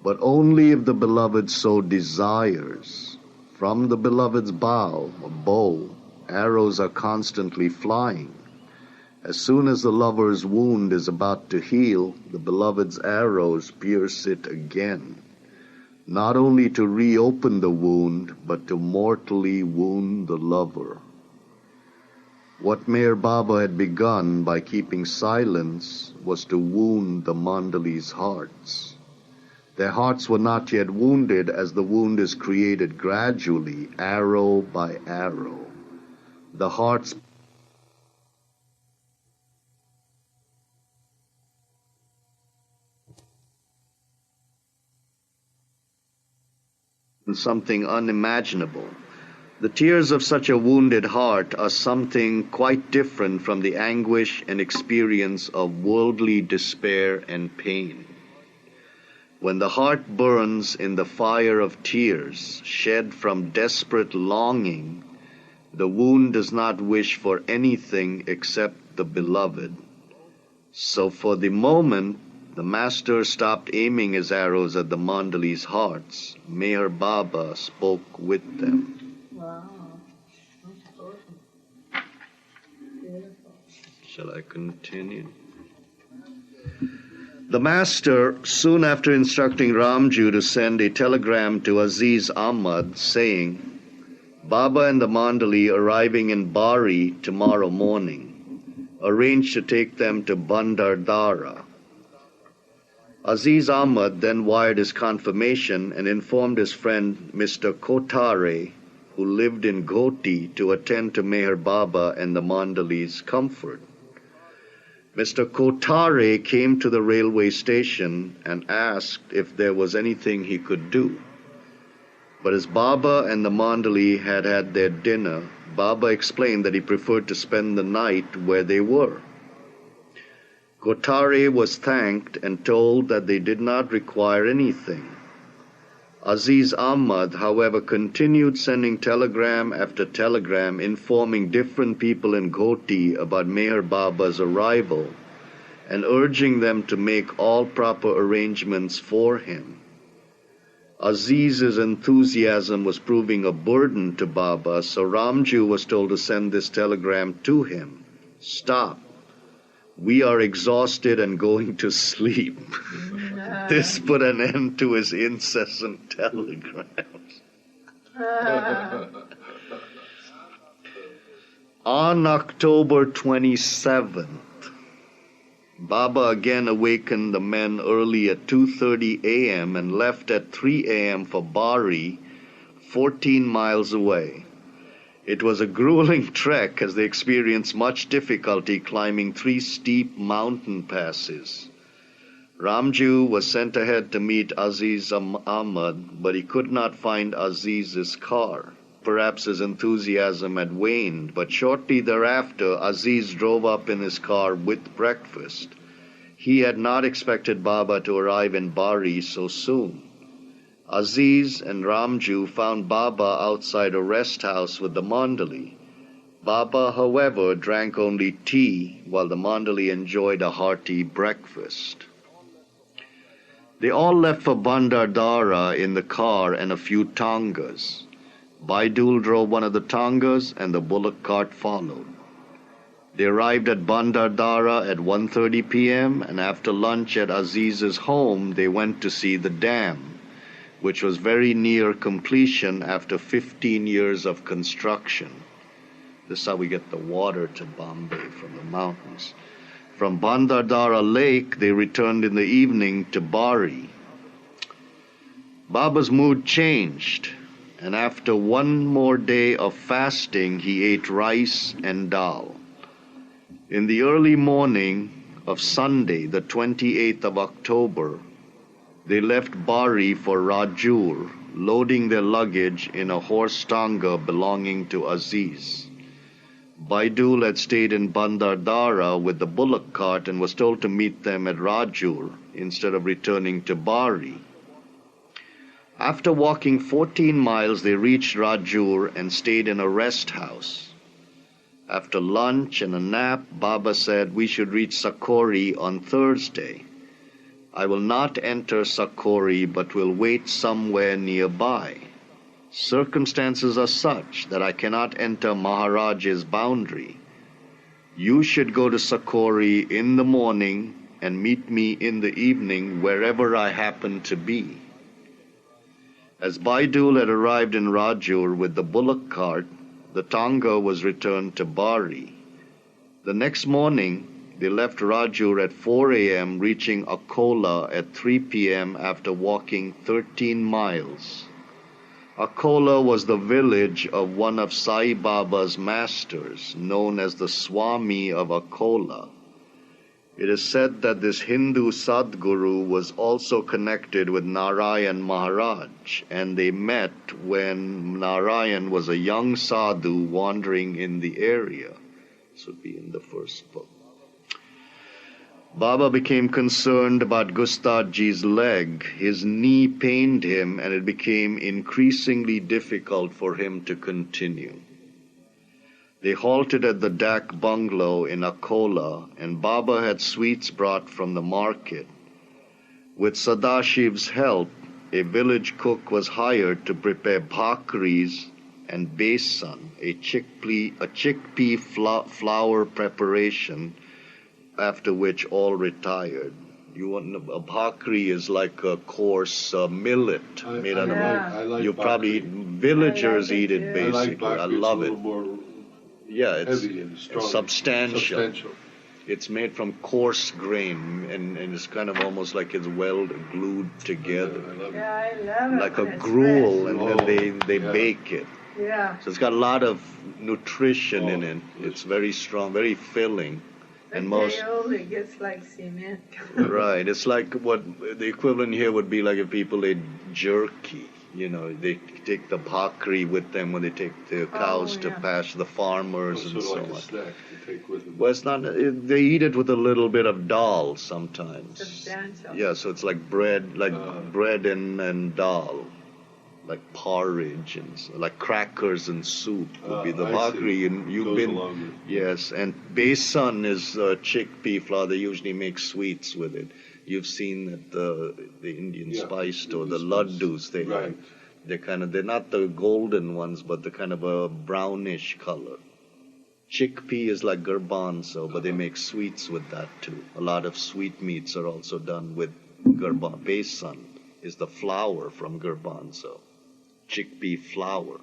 But only if the beloved so desires. From the beloved's bow, or bow, arrows are constantly flying. As soon as the lover's wound is about to heal, the beloved's arrows pierce it again, not only to reopen the wound, but to mortally wound the lover. What Meher Baba had begun by keeping silence was to wound the Mandali's hearts. Their hearts were not yet wounded, as the wound is created gradually, arrow by arrow. The hearts something unimaginable. The tears of such a wounded heart are something quite different from the anguish and experience of worldly despair and pain. When the heart burns in the fire of tears shed from desperate longing, the wound does not wish for anything except the beloved. So for the moment, the master stopped aiming his arrows at the Mandali's hearts. Meher Baba spoke with them. Wow. Beautiful. Shall I continue? The master, soon after instructing Ramju to send a telegram to Aziz Ahmad saying, Baba and the Mandali arriving in Bari tomorrow morning, arranged to take them to Bandardara. Aziz Ahmad then wired his confirmation and informed his friend Mr. Kotare, who lived in Ghoti, to attend to Meher Baba and the Mandali's comfort. Mr. Kotare came to the railway station and asked if there was anything he could do. But as Baba and the Mandali had had their dinner, Baba explained that he preferred to spend the night where they were. Kotare was thanked and told that they did not require anything. Aziz Ahmad, however, continued sending telegram after telegram informing different people in Ghoti about Meher Baba's arrival and urging them to make all proper arrangements for him. Aziz's enthusiasm was proving a burden to Baba, so Ramju was told to send this telegram to him. Stop. We are exhausted and going to sleep. This put an end to his incessant telegrams. On October 27th, Baba again awakened the men early at 2:30 a.m. and left at 3 a.m. for Bari, 14 miles away. It was a grueling trek as they experienced much difficulty climbing 3 steep mountain passes. Ramju was sent ahead to meet Aziz Ahmad, but he could not find Aziz's car. Perhaps his enthusiasm had waned, but shortly thereafter Aziz drove up in his car with breakfast. He had not expected Baba to arrive in Bari so soon. Aziz and Ramju found Baba outside a rest house with the Mandali. Baba, however, drank only tea, while the Mandali enjoyed a hearty breakfast. They all left for Bandardara in the car and a few tongas. Baidul drove one of the tongas and the bullock cart followed. They arrived at Bandardara at 1:30 p.m. and after lunch at Aziz's home, they went to see the dam, which was very near completion after 15 years of construction. This is how we get the water to Bombay from the mountains. From Bandardara Lake, they returned in the evening to Bari. Baba's mood changed, and after one more day of fasting, he ate rice and dal. In the early morning of Sunday, the 28th of October, they left Bari for Rajur, loading their luggage in a horse tanga belonging to Aziz. Baidul had stayed in Bandardara with the bullock cart and was told to meet them at Rajur instead of returning to Bari. After walking 14 miles, they reached Rajur and stayed in a rest house. After lunch and a nap, Baba said, "We should reach Sakori on Thursday. I will not enter Sakori, but will wait somewhere nearby. Circumstances are such that I cannot enter Maharaj's boundary. You should go to Sakori in the morning and meet me in the evening wherever I happen to be." As Baidul had arrived in Rajur with the bullock cart, the tonga was returned to Bari. The next morning, they left Rajur at 4 a.m., reaching Akola at 3 p.m. after walking 13 miles. Akola was the village of one of Sai Baba's masters, known as the Swami of Akola. It is said that this Hindu Sadguru was also connected with Narayan Maharaj, and they met when Narayan was a young sadhu wandering in the area. This would be in the first book. Baba became concerned about Gustadji's leg. His knee pained him, and it became increasingly difficult for him to continue. They halted at the Dak bungalow in Akola, and Baba had sweets brought from the market. With Sadashiv's help, a village cook was hired to prepare bhakris and besan, a chickpea flour preparation, after which all retired. You want a bhakri is like a coarse millet made out of. I like you probably villagers eat it basically. I love it. Yeah, it's Heavy and strong, substantial. It's made from coarse grain, and it's kind of almost like it's glued together. I love it. Yeah, I love it. Like a when it's gruel, fresh. and then they bake it. Yeah. So it's got a lot of nutrition in it. It's very strong, very filling. But most they old, it gets like cement. right, it's like what the equivalent here would be like if people ate jerky. You know, they take the bhakri with them when they take the cows to pasture, the farmers and so like on. a snack to take with them. Well, it's not. They eat it with a little bit of dal sometimes. Substantial. Yeah, so it's like bread, bread and dal, like porridge and like crackers and soup would be the bhakri. And you've been yes, and besan is chickpea flour. They usually make sweets with it. You've seen at the Indian spice store, the laddus they have. They're not the golden ones, but they're kind of a brownish color. Chickpea is like garbanzo, but they make sweets with that too. A lot of sweetmeats are also done with garbanzo. Besan is the flour from garbanzo. Chickpea flour.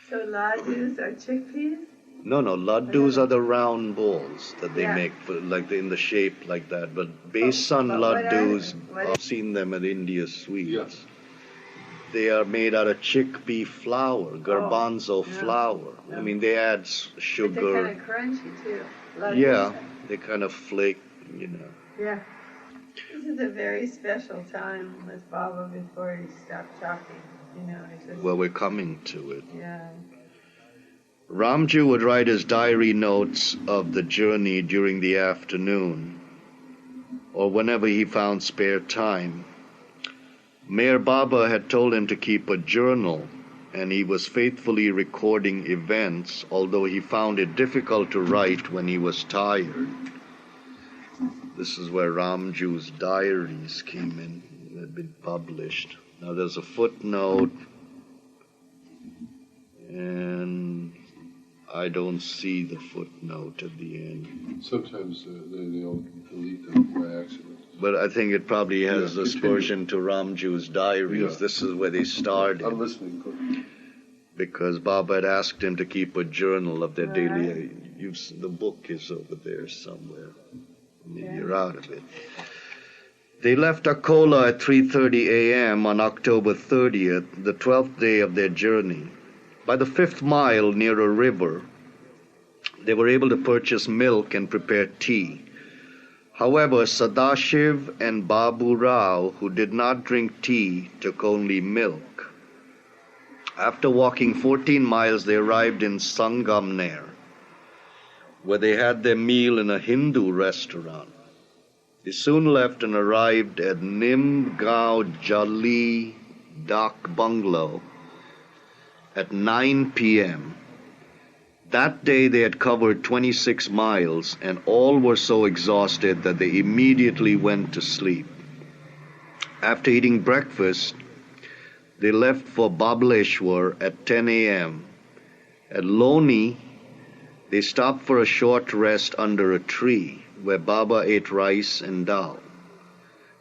So laddus are chickpeas? No, laddus are the round balls that they make, in the shape like that. But besan laddus, I've seen them at India Sweets. Yes. They are made out of chickpea flour, garbanzo flour. I mean, they add sugar. But they're kind of crunchy too. Yeah, they kind of flake, you know. Yeah. This is a very special time with Baba before he stopped talking. You know, it's just, Well, we're coming to it. yeah. Ramju would write his diary notes of the journey during the afternoon, or whenever he found spare time. Mayor Baba had told him to keep a journal, and he was faithfully recording events, although he found it difficult to write when he was tired. This is where Ramju's diaries came in, had been published. Now there's a footnote, and I don't see the footnote at the end. Sometimes they'll delete them by accident. But I think it probably has aspersion to Ramju's diaries. Yeah. This is where they started. I'm listening. Because Baba had asked him to keep a journal of their daily. The book is over there somewhere. You're out of it. They left Akola at 3:30 a.m. on October 30th, the 12th day of their journey. By the 5th mile near a river, they were able to purchase milk and prepare tea. However, Sadashiv and Babu Rao, who did not drink tea, took only milk. After walking 14 miles, they arrived in Sangamner, where they had their meal in a Hindu restaurant. They soon left and arrived at Nimgaon Jali Dak Bungalow at 9 p.m. That day they had covered 26 miles, and all were so exhausted that they immediately went to sleep. After eating breakfast, they left for Babaleshwar at 10 a.m. At Loni, they stopped for a short rest under a tree, where Baba ate rice and dal.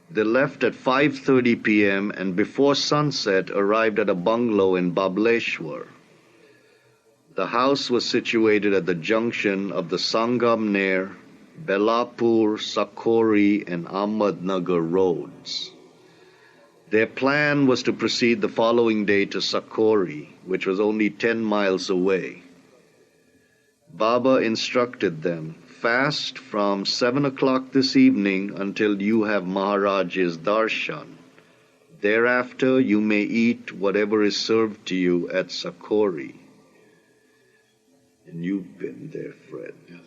They left at 5:30 p.m. and before sunset arrived at a bungalow in Babaleshwar. The house was situated at the junction of the Sangamner, Belapur, Sakori, and Ahmednagar roads. Their plan was to proceed the following day to Sakori, which was only 10 miles away. Baba instructed them, fast from 7 o'clock this evening until you have Maharaj's darshan. Thereafter you may eat whatever is served to you at Sakori. And you've been there, Fred. Yes.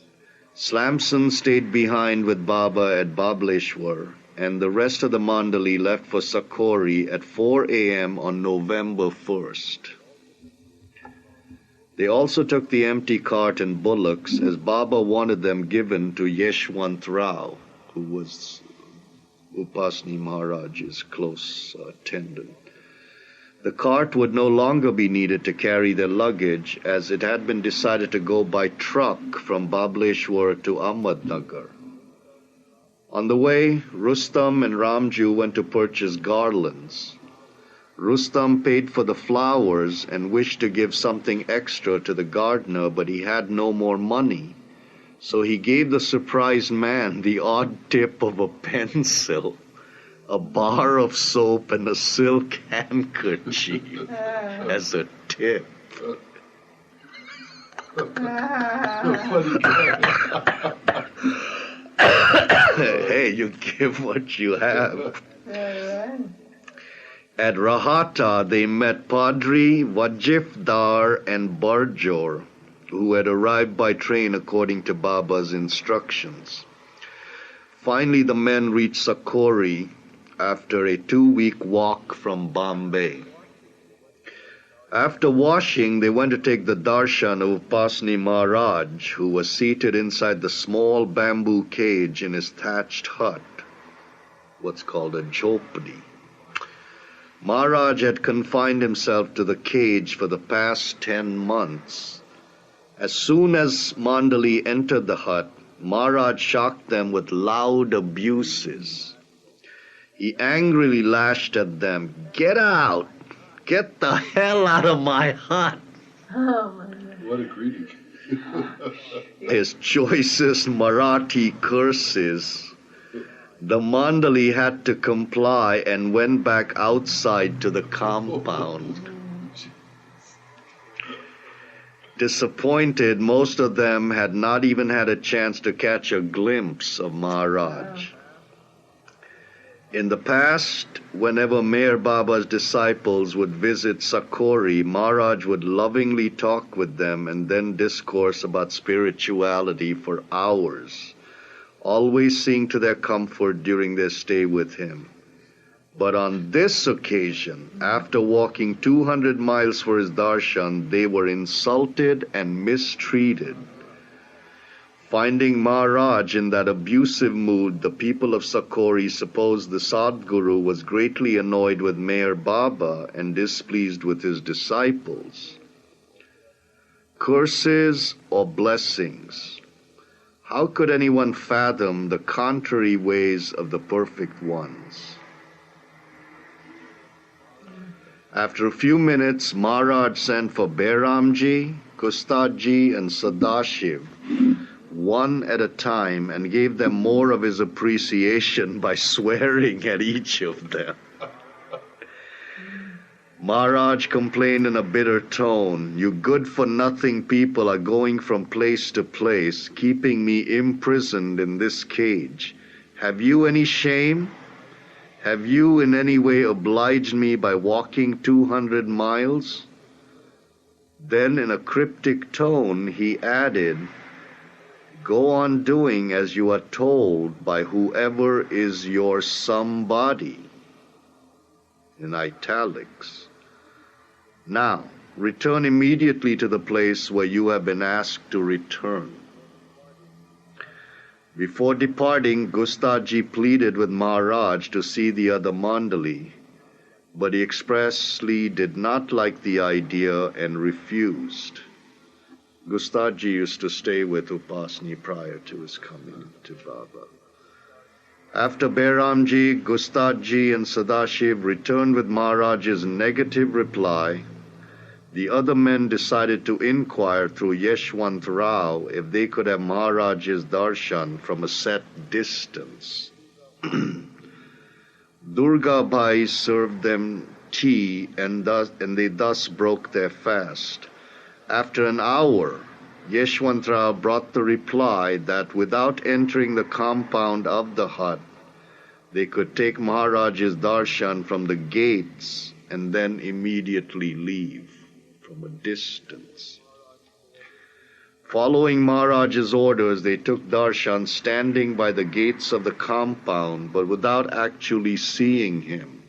Slamson stayed behind with Baba at Bableshwar, and the rest of the Mandali left for Sakori at 4 a.m. on November 1st. They also took the empty cart and bullocks, as Baba wanted them given to Yeshwant Rao, who was Upasni Maharaj's close attendant. The cart would no longer be needed to carry their luggage, as it had been decided to go by truck from Bableshwar to Ahmednagar. On the way, Rustam and Ramju went to purchase garlands. Rustam paid for the flowers and wished to give something extra to the gardener, but he had no more money. So he gave the surprised man the odd tip of a pencil, a bar of soap, and a silk handkerchief as a tip. Hey, you give what you have. At Rahata, they met Padri, Wajifdar, and Barjor, who had arrived by train according to Baba's instructions. Finally, the men reached Sakori after a 2-week walk from Bombay. After washing, they went to take the darshan of Upasni Maharaj, who was seated inside the small bamboo cage in his thatched hut, what's called a jhopdi. Maharaj had confined himself to the cage for the past 10 months. As soon as Mandali entered the hut, Maharaj shocked them with loud abuses. He angrily lashed at them, "Get out! Get the hell out of my hut!" Oh, my God. What a greeting. His choicest Marathi curses. The Mandali had to comply and went back outside to the compound. Disappointed, most of them had not even had a chance to catch a glimpse of Maharaj. In the past, whenever Meher Baba's disciples would visit Sakori, Maharaj would lovingly talk with them and then discourse about spirituality for hours, always seeing to their comfort during their stay with him. But on this occasion, after walking 200 miles for his darshan, they were insulted and mistreated. Finding Maharaj in that abusive mood, the people of Sakori supposed the Sadguru was greatly annoyed with Meher Baba and displeased with his disciples. Curses or blessings? How could anyone fathom the contrary ways of the perfect ones? After a few minutes, Maharaj sent for Bairamji, Kustadji, and Sadashiv, one at a time, and gave them more of his appreciation by swearing at each of them. Maharaj complained in a bitter tone, "You good-for-nothing people are going from place to place, keeping me imprisoned in this cage. Have you any shame? Have you in any way obliged me by walking 200 miles? Then in a cryptic tone he added, "Go on doing as you are told by whoever is your somebody," in italics. "Now, return immediately to the place where you have been asked to return." Before departing, Gustaji pleaded with Maharaj to see the other Mandali, but he expressly did not like the idea and refused. Gustaji used to stay with Upasni prior to his coming to Baba. After Bairamji, Gustaji, and Sadashiv returned with Maharaj's negative reply, the other men decided to inquire through Yeshwant Rao if they could have Maharaj's darshan from a set distance. Durga Bhai served them tea, and they thus broke their fast. After an hour, Yeshwantrao brought the reply that without entering the compound of the hut, they could take Maharaj's darshan from the gates and then immediately leave from a distance. Following Maharaj's orders, they took darshan standing by the gates of the compound, but without actually seeing him.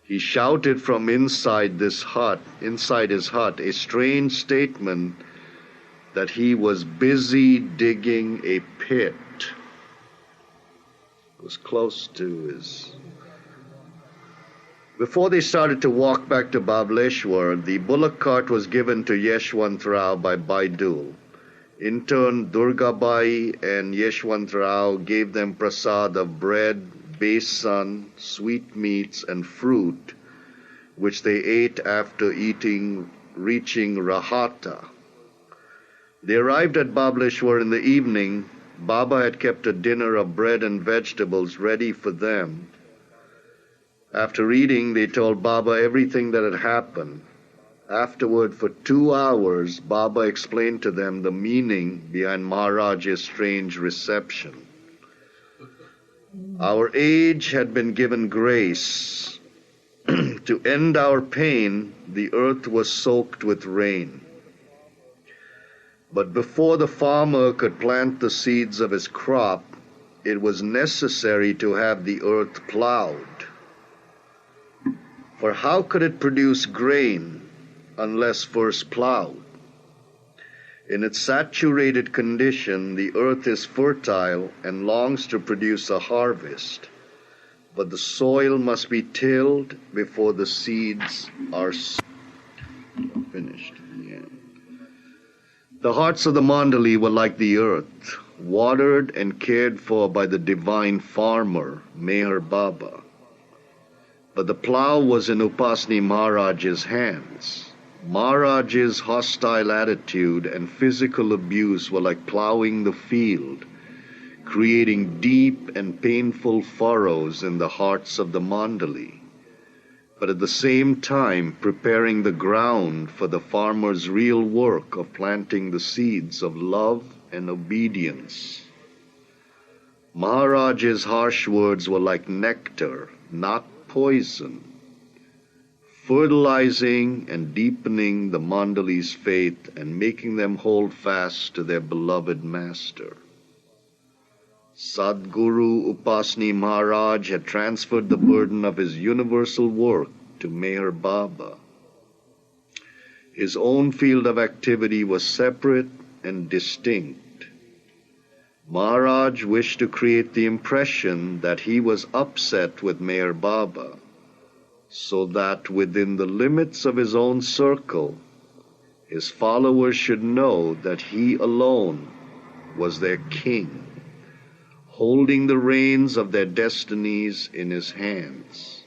He shouted from inside his hut, a strange statement that he was busy digging a pit. It was close to his... Before they started to walk back to Bableshwar, the bullock cart was given to Yeshwantrao by Baidul. In turn, Durgabai and Yeshwantrao gave them prasad of bread, besan, sweetmeats, and fruit, which they ate after reaching Rahata. They arrived at Bableshwar in the evening. Baba had kept a dinner of bread and vegetables ready for them. After eating, they told Baba everything that had happened. Afterward, for 2 hours, Baba explained to them the meaning behind Maharaj's strange reception. Our age had been given grace. To end our pain, the earth was soaked with rain. But before the farmer could plant the seeds of his crop, it was necessary to have the earth plowed. For how could it produce grain unless first plowed? In its saturated condition, the earth is fertile and longs to produce a harvest, but the soil must be tilled before the seeds are finished. Yeah. The hearts of the Mandali were like the earth, watered and cared for by the divine farmer, Meherabad. But the plow was in Upasni Maharaj's hands. Maharaj's hostile attitude and physical abuse were like plowing the field, creating deep and painful furrows in the hearts of the Mandali, but at the same time preparing the ground for the farmer's real work of planting the seeds of love and obedience. Maharaj's harsh words were like nectar, not poison, fertilizing and deepening the Mandali's faith and making them hold fast to their beloved master. Sadguru Upasni Maharaj had transferred the burden of his universal work to Meherabad. His own field of activity was separate and distinct. Maharaj wished to create the impression that he was upset with Meherabad, so that within the limits of his own circle, his followers should know that he alone was their king, holding the reins of their destinies in his hands.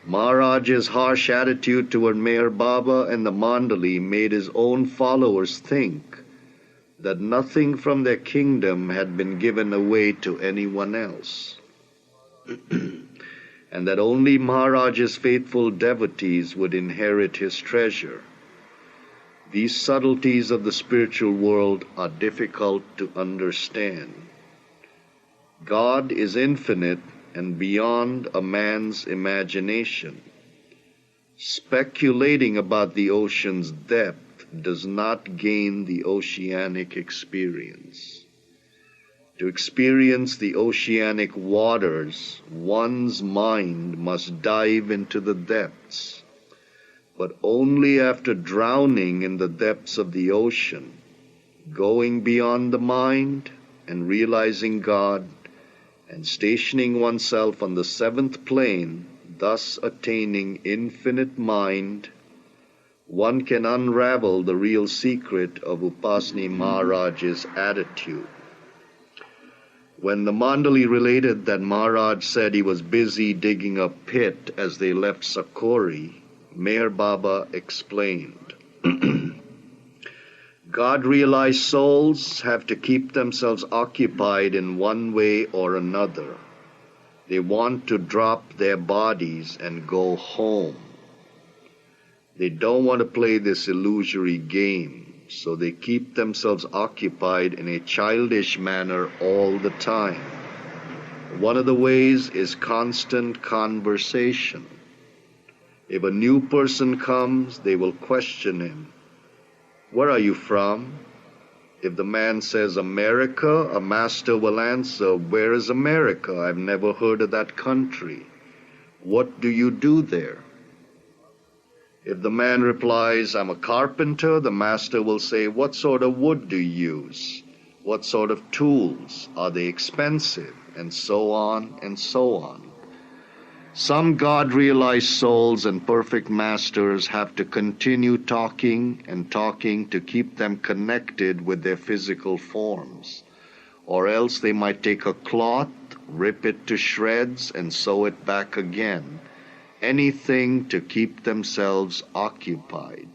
Maharaj's harsh attitude toward Meherabad and the Mandali made his own followers think that nothing from their kingdom had been given away to anyone else, and that only Maharaj's faithful devotees would inherit his treasure. These subtleties of the spiritual world are difficult to understand. God is infinite and beyond a man's imagination. Speculating about the ocean's depth does not gain the oceanic experience. To experience the oceanic waters, one's mind must dive into the depths, but only after drowning in the depths of the ocean, going beyond the mind and realizing God, and stationing oneself on the seventh plane, thus attaining infinite mind, one can unravel the real secret of Upasni Maharaj's attitude. When the Mandali related that Maharaj said he was busy digging a pit as they left Sakori, Meherabad explained, God-realized souls have to keep themselves occupied in one way or another. They want to drop their bodies and go home. They don't want to play this illusory game, So they keep themselves occupied in a childish manner all the time. One of the ways is constant conversation. If a new person comes, they will question him. Where are you from? If the man says America, a master will answer, where is America? I've never heard of that country. What do you do there? If the man replies, I'm a carpenter, the master will say, what sort of wood do you use? What sort of tools? Are they expensive? And so on and so on. Some God-realized souls and perfect masters have to continue talking and talking to keep them connected with their physical forms. Or else they might take a cloth, rip it to shreds, and sew it back again. Anything to keep themselves occupied.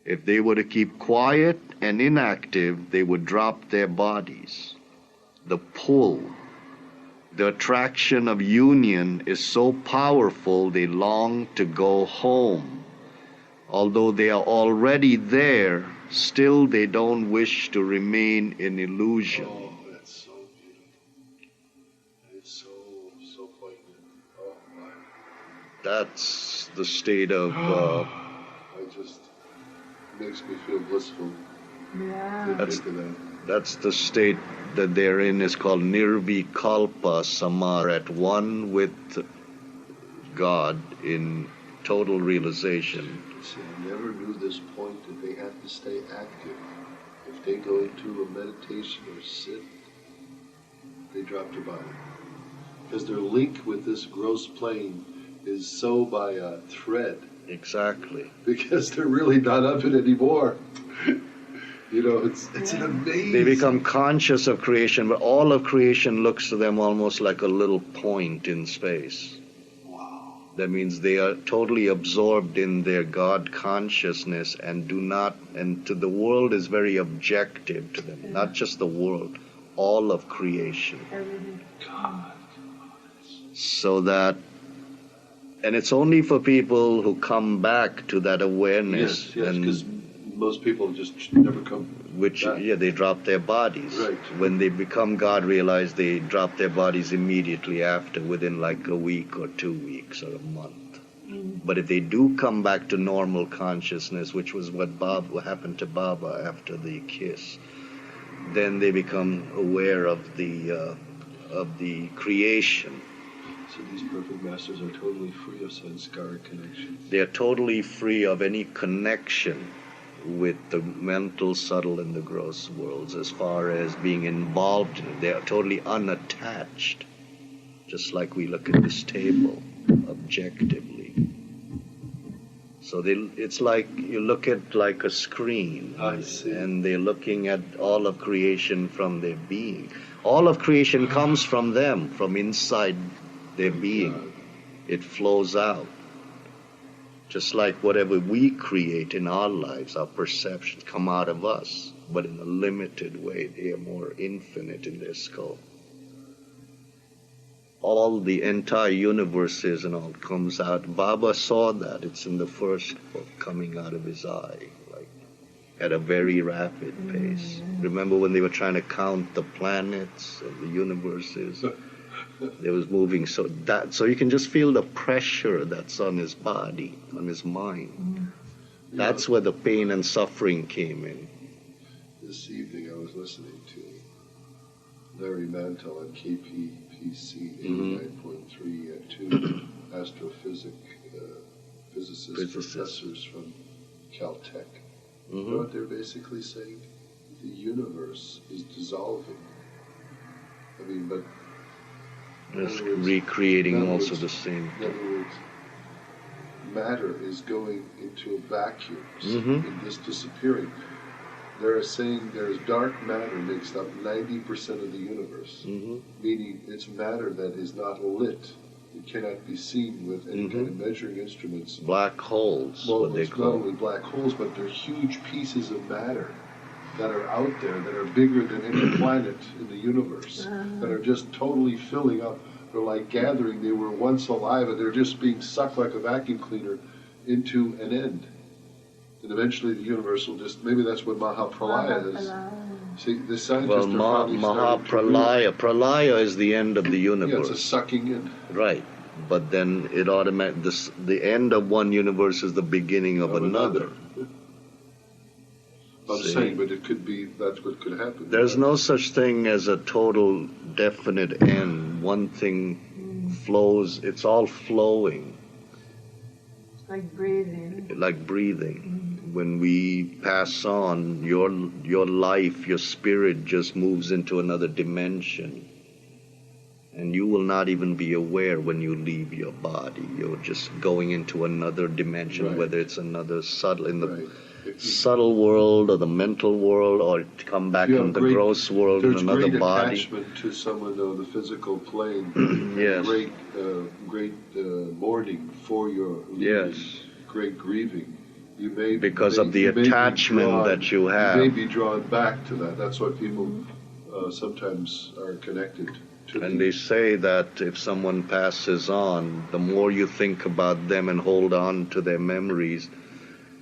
If they were to keep quiet and inactive, they would drop their bodies. The pull, the attraction of union is so powerful they long to go home. Although they are already there, still they don't wish to remain in illusion. Oh, that's so beautiful. It's so poignant. Oh, my. That's the state of... It makes me feel blissful. Yeah. That's the state that they're in, is called nirvikalpa samadhi, at one with God in total realization. See, I never knew this point that they have to stay active. If they go into a meditation or sit, they drop their body. Because their link with this gross plane is so by a thread. Exactly. Because they're really not of it anymore. You know, it's an amazing... They become conscious of creation, but all of creation looks to them almost like a little point in space. Wow. That means they are totally absorbed in their God consciousness and to the world is very objective to them. Not just the world, all of creation. God. So that, and it's only for people who come back to that awareness. Yes, because most people just never come back. They drop their bodies. Right. When they become God realized, they drop their bodies immediately after, within like a week or 2 weeks or a month. But if they do come back to normal consciousness, which was what happened to Baba after the kiss, then they become aware of the creation. So these perfect masters are totally free of sanskara connection. They are totally free of any connection with the mental, subtle, and the gross worlds as far as being involved in it. They are totally unattached, just like we look at this table, objectively. So it's like you look at like a screen. I see. And they're looking at all of creation from their being. All of creation comes from them, from inside their being. It flows out. Just like whatever we create in our lives, our perceptions come out of us, but in a limited way. They are more infinite in their scope. All the entire universes and all comes out. Baba saw that. It's in the first book, coming out of his eye, like at a very rapid pace. Remember when they were trying to count the planets and the universes? They was moving so you can just feel the pressure that's on his body, on his mind. That's where the pain and suffering came in. This evening I was listening to Larry Mantel on KPPC 89.3, two physicists, professors from Caltech. You know what they're basically saying? The universe is dissolving. I mean, but It's recreating also the same. In other words, matter is going into a vacuum, and just disappearing. They're saying there's dark matter makes up 90% of the universe, meaning it's matter that is not lit. It cannot be seen with any kind of measuring instruments. Black holes, well, what they it's call. not only black holes, but they're huge pieces of matter that are out there that are bigger than any planet in the universe, that are just totally filling up. They're like gathering. They were once alive, and they're just being sucked like a vacuum cleaner into an end. And eventually the universe will just, maybe that's what Mahapralaya is. See, the scientists Well, are finally starting to realize. Pralaya is the end of the Yeah, universe. it's a sucking in. Right. But then it the end of one universe is the beginning of another. I'm saying, but it could be, that's what could happen. There's no such thing as a total definite end. One thing flows, it's all flowing. Like breathing. Like breathing. When we pass on, your life, your spirit just moves into another dimension. And you will not even be aware when you leave your body. You're just going into another dimension, right. Whether it's another subtle, in the right. subtle world or the mental world, or to come back in the gross world in another There's body. great attachment to someone on the physical plane. Yes. Great mourning for your leaving. Yes. Great grieving. You may because of the attachment that you have. You may be drawn back to that. That's why people sometimes are connected to. And they say that if someone passes on, the more you think about them and hold on to their memories,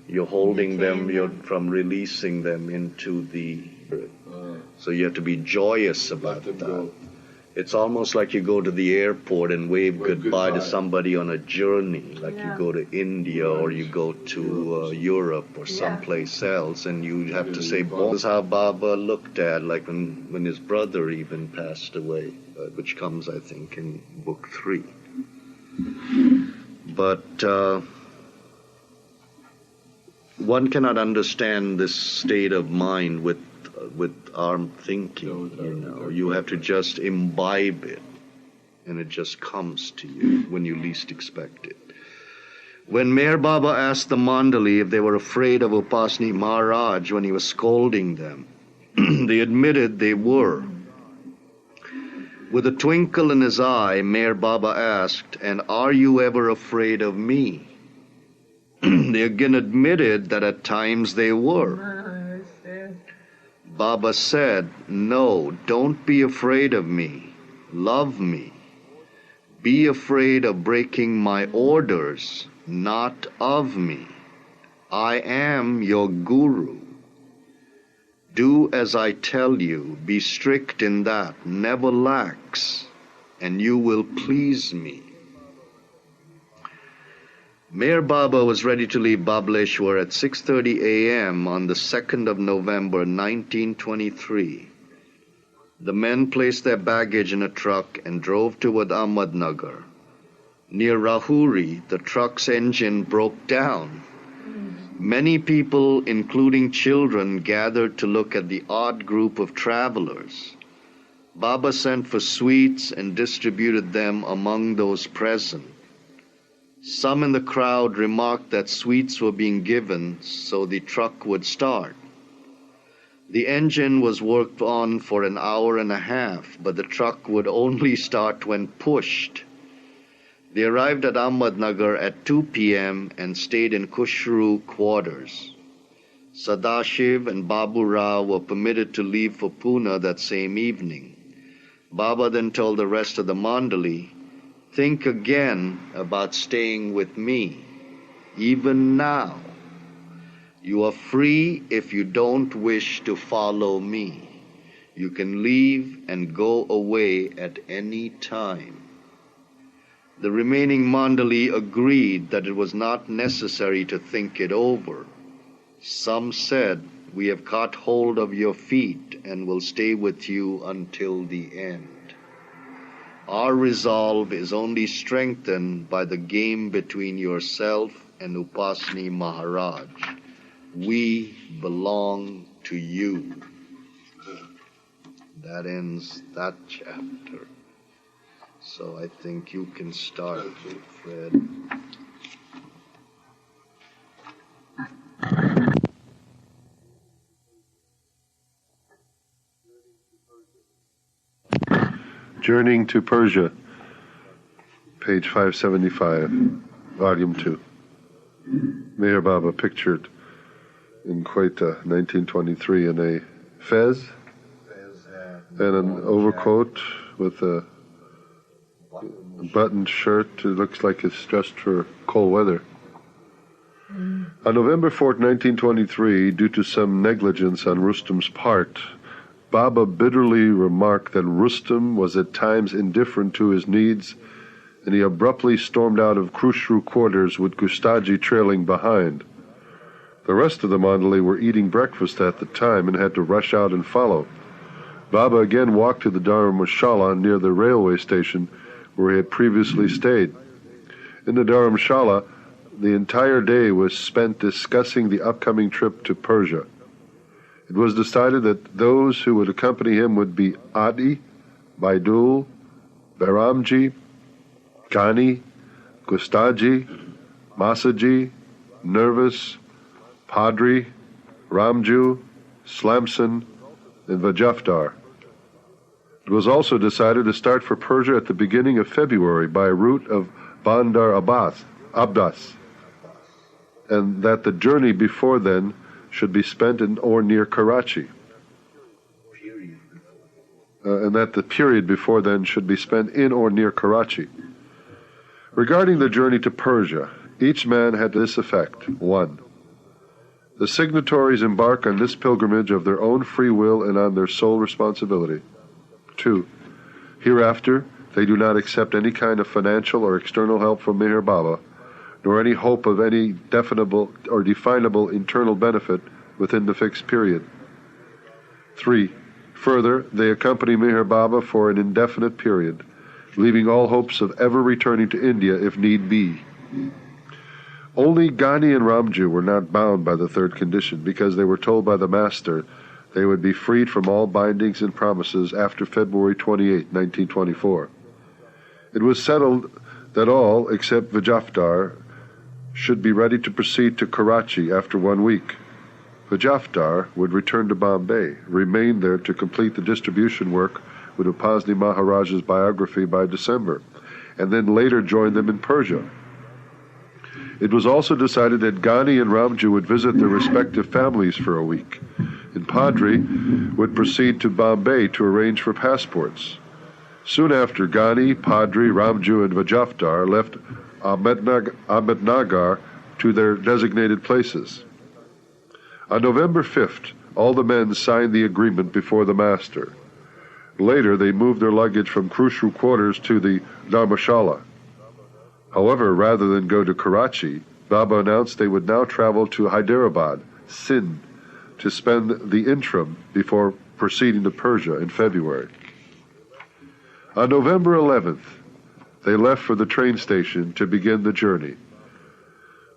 you're holding them, you're from releasing them into the... So you have to be joyous about that. Go. It's almost like you go to the airport and wave goodbye to somebody on a journey, like you go to India or you go to Europe or someplace else, and you have to say, this is how Baba looked at, like when his brother even passed away, which comes, I think, in Book 3. But one cannot understand this state of mind with our thinking, You have to just imbibe it, and it just comes to you when you least expect it. When Meher Baba asked the Mandali if they were afraid of Upasani Maharaj when he was scolding them, they admitted they were. With a twinkle in his eye, Meher Baba asked, "And are you ever afraid of me?" They again admitted that at times they were. Baba said, "No, don't be afraid of me. Love me. Be afraid of breaking my orders, not of me. I am your guru. Do as I tell you. Be strict in that. Never lax, and you will please me." Meher Baba was ready to leave Babaleshwar at 6:30 a.m. on the 2nd of November, 1923. The men placed their baggage in a truck and drove toward Ahmednagar. Near Rahuri, the truck's engine broke down. Many people, including children, gathered to look at the odd group of travelers. Baba sent for sweets and distributed them among those present. Some in the crowd remarked that sweets were being given so the truck would start. The engine was worked on for an hour and a half, but the truck would only start when pushed. They arrived at Ahmednagar at 2 p.m. and stayed in Kaikhushru quarters. Sadashiv and Babu Rao were permitted to leave for Pune that same evening. Baba then told the rest of the Mandali, "Think again about staying with me, even now. You are free if you don't wish to follow me. You can leave and go away at any time." The remaining Mandali agreed that it was not necessary to think it over. Some said, "We have caught hold of your feet and will stay with you until the end. Our resolve is only strengthened by the game between yourself and Upasani Maharaj. We belong to you." That ends that chapter. So I think you can start, Fred. Journeying to Persia, page 575, volume 2. Meher Baba pictured in Quetta, 1923, in a fez and an overcoat with a buttoned shirt. It looks like it's just for cold weather. On November 4, 1923, due to some negligence on Rustam's part, Baba bitterly remarked that Rustam was at times indifferent to his needs, and he abruptly stormed out of Kaikhushru quarters with Gustaji trailing behind. The rest of the Mandali were eating breakfast at the time and had to rush out and follow. Baba again walked to the Dharamshala near the railway station where he had previously stayed. In the Dharamshala, the entire day was spent discussing the upcoming trip to Persia. It was decided that those who would accompany him would be Adi, Baidul, Behramji, Ghani, Gustaji, Masaji, Nervous, Padri, Ramju, Slamson, and Vajafdar. It was also decided to start for Persia at the beginning of February by a route of Bandar Abbas, and that the journey before then should be spent in or near Karachi. And that the period before then should be spent in or near Karachi. Regarding the journey to Persia, each man had this effect. 1. The signatories embark on this pilgrimage of their own free will and on their sole responsibility. 2. Hereafter, they do not accept any kind of financial or external help from Meher Baba, nor any hope of any definable or definable internal benefit within the fixed period. 3. Further, they accompany Meher Baba for an indefinite period, leaving all hopes of ever returning to India if need be. Only Ghani and Ramju were not bound by the third condition, because they were told by the Master they would be freed from all bindings and promises after February 28, 1924. It was settled that all, except Vajafdar, should be ready to proceed to Karachi after 1 week. Vajafdar would return to Bombay, remain there to complete the distribution work with Upasni Maharaja's biography by December, and then later join them in Persia. It was also decided that Ghani and Ramju would visit their respective families for a week, and Padri would proceed to Bombay to arrange for passports. Soon after, Ghani, Padri, Ramju, and Vajafdar left Ahmednagar to their designated places. On November 5th, all the men signed the agreement before the Master. Later, they moved their luggage from Kaikhushru quarters to the Dharamshala. However, rather than go to Karachi, Baba announced they would now travel to Hyderabad, Sindh, to spend the interim before proceeding to Persia in February. On November 11th, they left for the train station to begin the journey.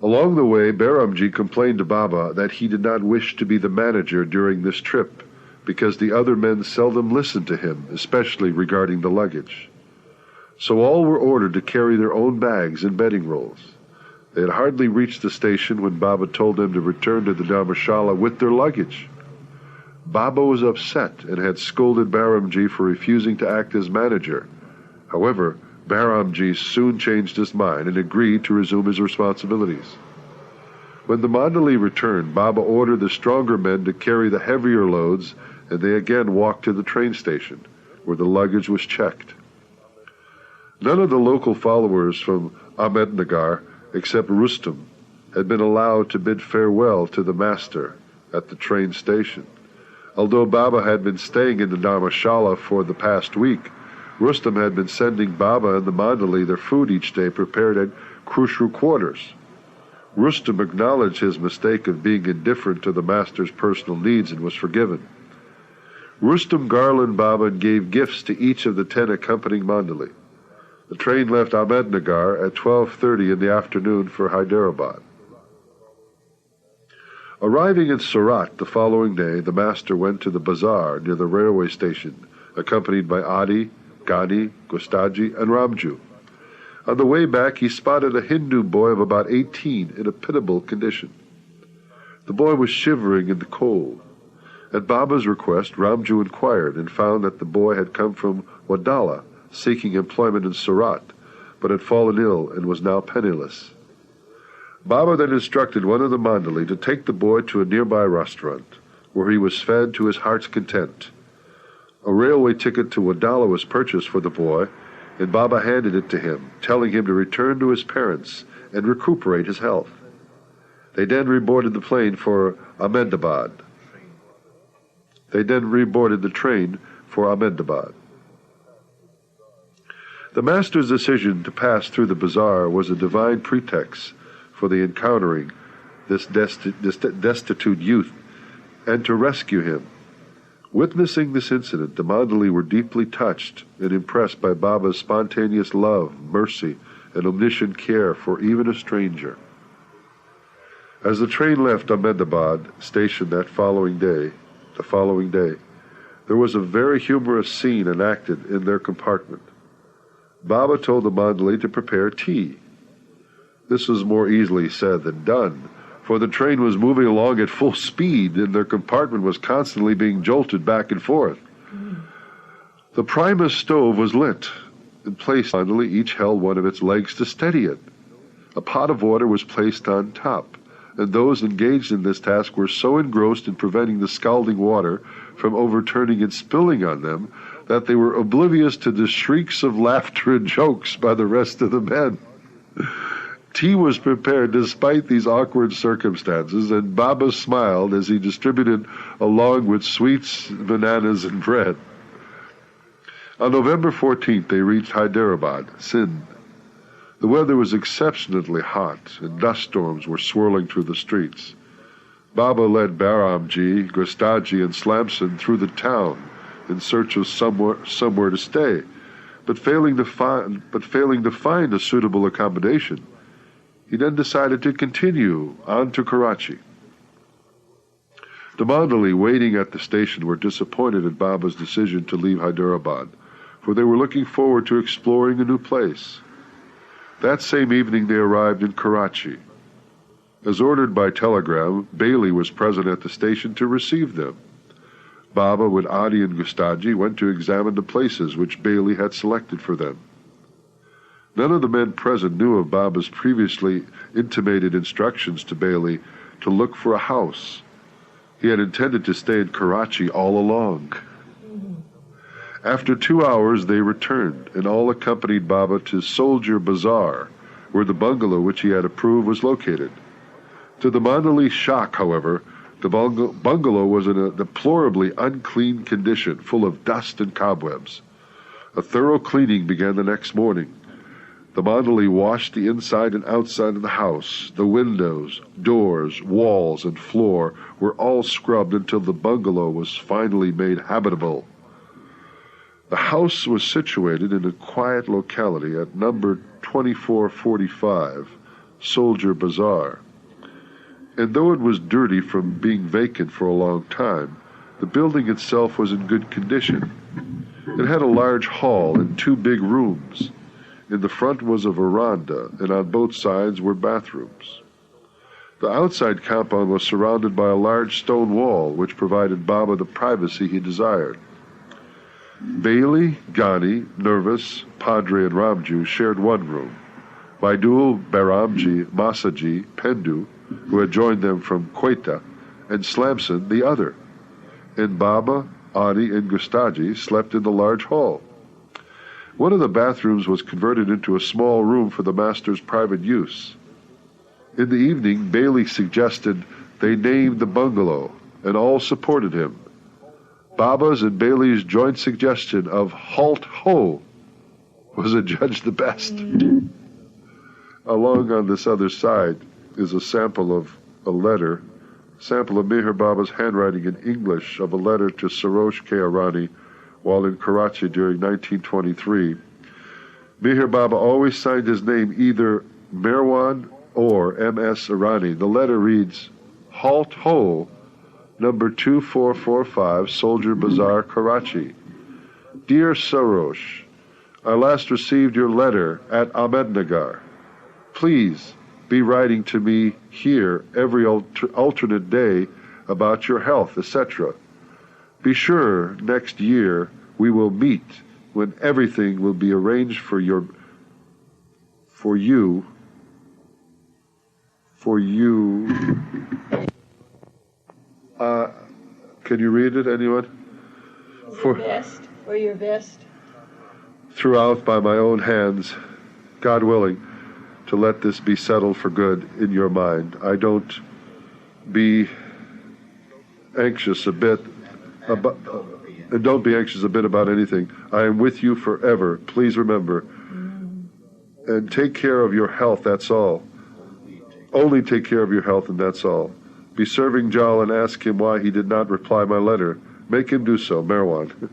Along the way, Behramji complained to Baba that he did not wish to be the manager during this trip, because the other men seldom listened to him, especially regarding the luggage. So all were ordered to carry their own bags and bedding rolls. They had hardly reached the station when Baba told them to return to the Dharamshala with their luggage. Baba was upset and had scolded Behramji for refusing to act as manager. However, Behramji soon changed his mind and agreed to resume his responsibilities. When the Mandali returned, Baba ordered the stronger men to carry the heavier loads, and they again walked to the train station, where the luggage was checked. None of the local followers from Ahmednagar, except Rustam, had been allowed to bid farewell to the Master at the train station. Although Baba had been staying in the Dharamshala for the past week, Rustam had been sending Baba and the Mandali their food each day prepared at Kaikhushru quarters. Rustam acknowledged his mistake of being indifferent to the Master's personal needs and was forgiven. Rustam garlanded Baba and gave gifts to each of the 10 accompanying Mandali. The train left Ahmednagar at 12:30 in the afternoon for Hyderabad. Arriving in Surat the following day, the Master went to the bazaar near the railway station, accompanied by Adi, Ghani, Gustaji, and Ramju. On the way back, he spotted a Hindu boy of about 18 in a pitiable condition. The boy was shivering in the cold. At Baba's request, Ramju inquired and found that the boy had come from Wadala, seeking employment in Surat, but had fallen ill and was now penniless. Baba then instructed one of the Mandali to take the boy to a nearby restaurant, where he was fed to his heart's content. A railway ticket to Wadala was purchased for the boy, and Baba handed it to him, telling him to return to his parents and recuperate his health. They then reboarded the plane for Ahmedabad. The master's decision to pass through the bazaar was a divine pretext for the encountering this destitute youth and to rescue him. Witnessing this incident, the Mandali were deeply touched and impressed by Baba's spontaneous love, mercy, and omniscient care for even a stranger. As the train left Ahmedabad station the following day, there was a very humorous scene enacted in their compartment. Baba told the Mandali to prepare tea. This was more easily said than done, for the train was moving along at full speed and their compartment was constantly being jolted back and forth. The Primus stove was lit and placed. Mandali each held one of its legs to steady it. A pot of water was placed on top, and those engaged in this task were so engrossed in preventing the scalding water from overturning and spilling on them that they were oblivious to the shrieks of laughter and jokes by the rest of the men. Tea was prepared despite these awkward circumstances, and Baba smiled as he distributed along with sweets, bananas, and bread. On November 14th, they reached Hyderabad, Sindh. The weather was exceptionally hot, and dust storms were swirling through the streets. Baba led Baramji, Gustaji, and Slamson through the town in search of somewhere to stay, but failing to find a suitable accommodation, he then decided to continue on to Karachi. The Mandali waiting at the station were disappointed at Baba's decision to leave Hyderabad, for they were looking forward to exploring a new place. That same evening they arrived in Karachi. As ordered by telegram, Bailey was present at the station to receive them. Baba, with Adi and Gustaji, went to examine the places which Bailey had selected for them. None of the men present knew of Baba's previously intimated instructions to Bailey to look for a house. He had intended to stay in Karachi all along. After 2 hours they returned, and all accompanied Baba to Soldier Bazaar, where the bungalow which he had approved was located. To the Mandali's shock, however, the bungalow was in a deplorably unclean condition, full of dust and cobwebs. A thorough cleaning began the next morning. The Mandali washed the inside and outside of the house. The windows, doors, walls, and floor were all scrubbed until the bungalow was finally made habitable. The house was situated in a quiet locality at number 2445, Soldier Bazaar. And though it was dirty from being vacant for a long time, the building itself was in good condition. It had a large hall and 2 big rooms. In the front was a veranda, and on both sides were bathrooms. The outside compound was surrounded by a large stone wall, which provided Baba the privacy he desired. Bailey, Ghani, Nervous, Padre, and Ramju shared one room. Baidul, Baramji, Masaji, Pendu, who had joined them from Quetta, and Slamson the other. And Baba, Adi, and Gustaji slept in the large hall. One of the bathrooms was converted into a small room for the master's private use. In the evening, Bailey suggested they name the bungalow, and all supported him. Baba's and Bailey's joint suggestion of Halt Ho was adjudged the best. Along on this other side is a sample of Meher Baba's handwriting in English of a letter to Sarosh K. Arani while in Karachi during 1923. Meher Baba always signed his name either Merwan or M.S. Arani. The letter reads, Halt Ho, number 2445, Soldier Bazaar, Karachi. Dear Sarosh, I last received your letter at Ahmednagar. Please be writing to me here every alternate day about your health, etc. Be sure next year we will meet when everything will be arranged for you. Can you read it, anyone? For your best. Throughout by my own hands, God willing, to let this be settled for good in your mind. I don't be anxious a bit about, and don't be anxious a bit about anything. I am with you forever. Please remember. And take care of your health, that's all. Only take care of your health, and that's all. Be serving Jal and ask him why he did not reply my letter. Make him do so, Merwan.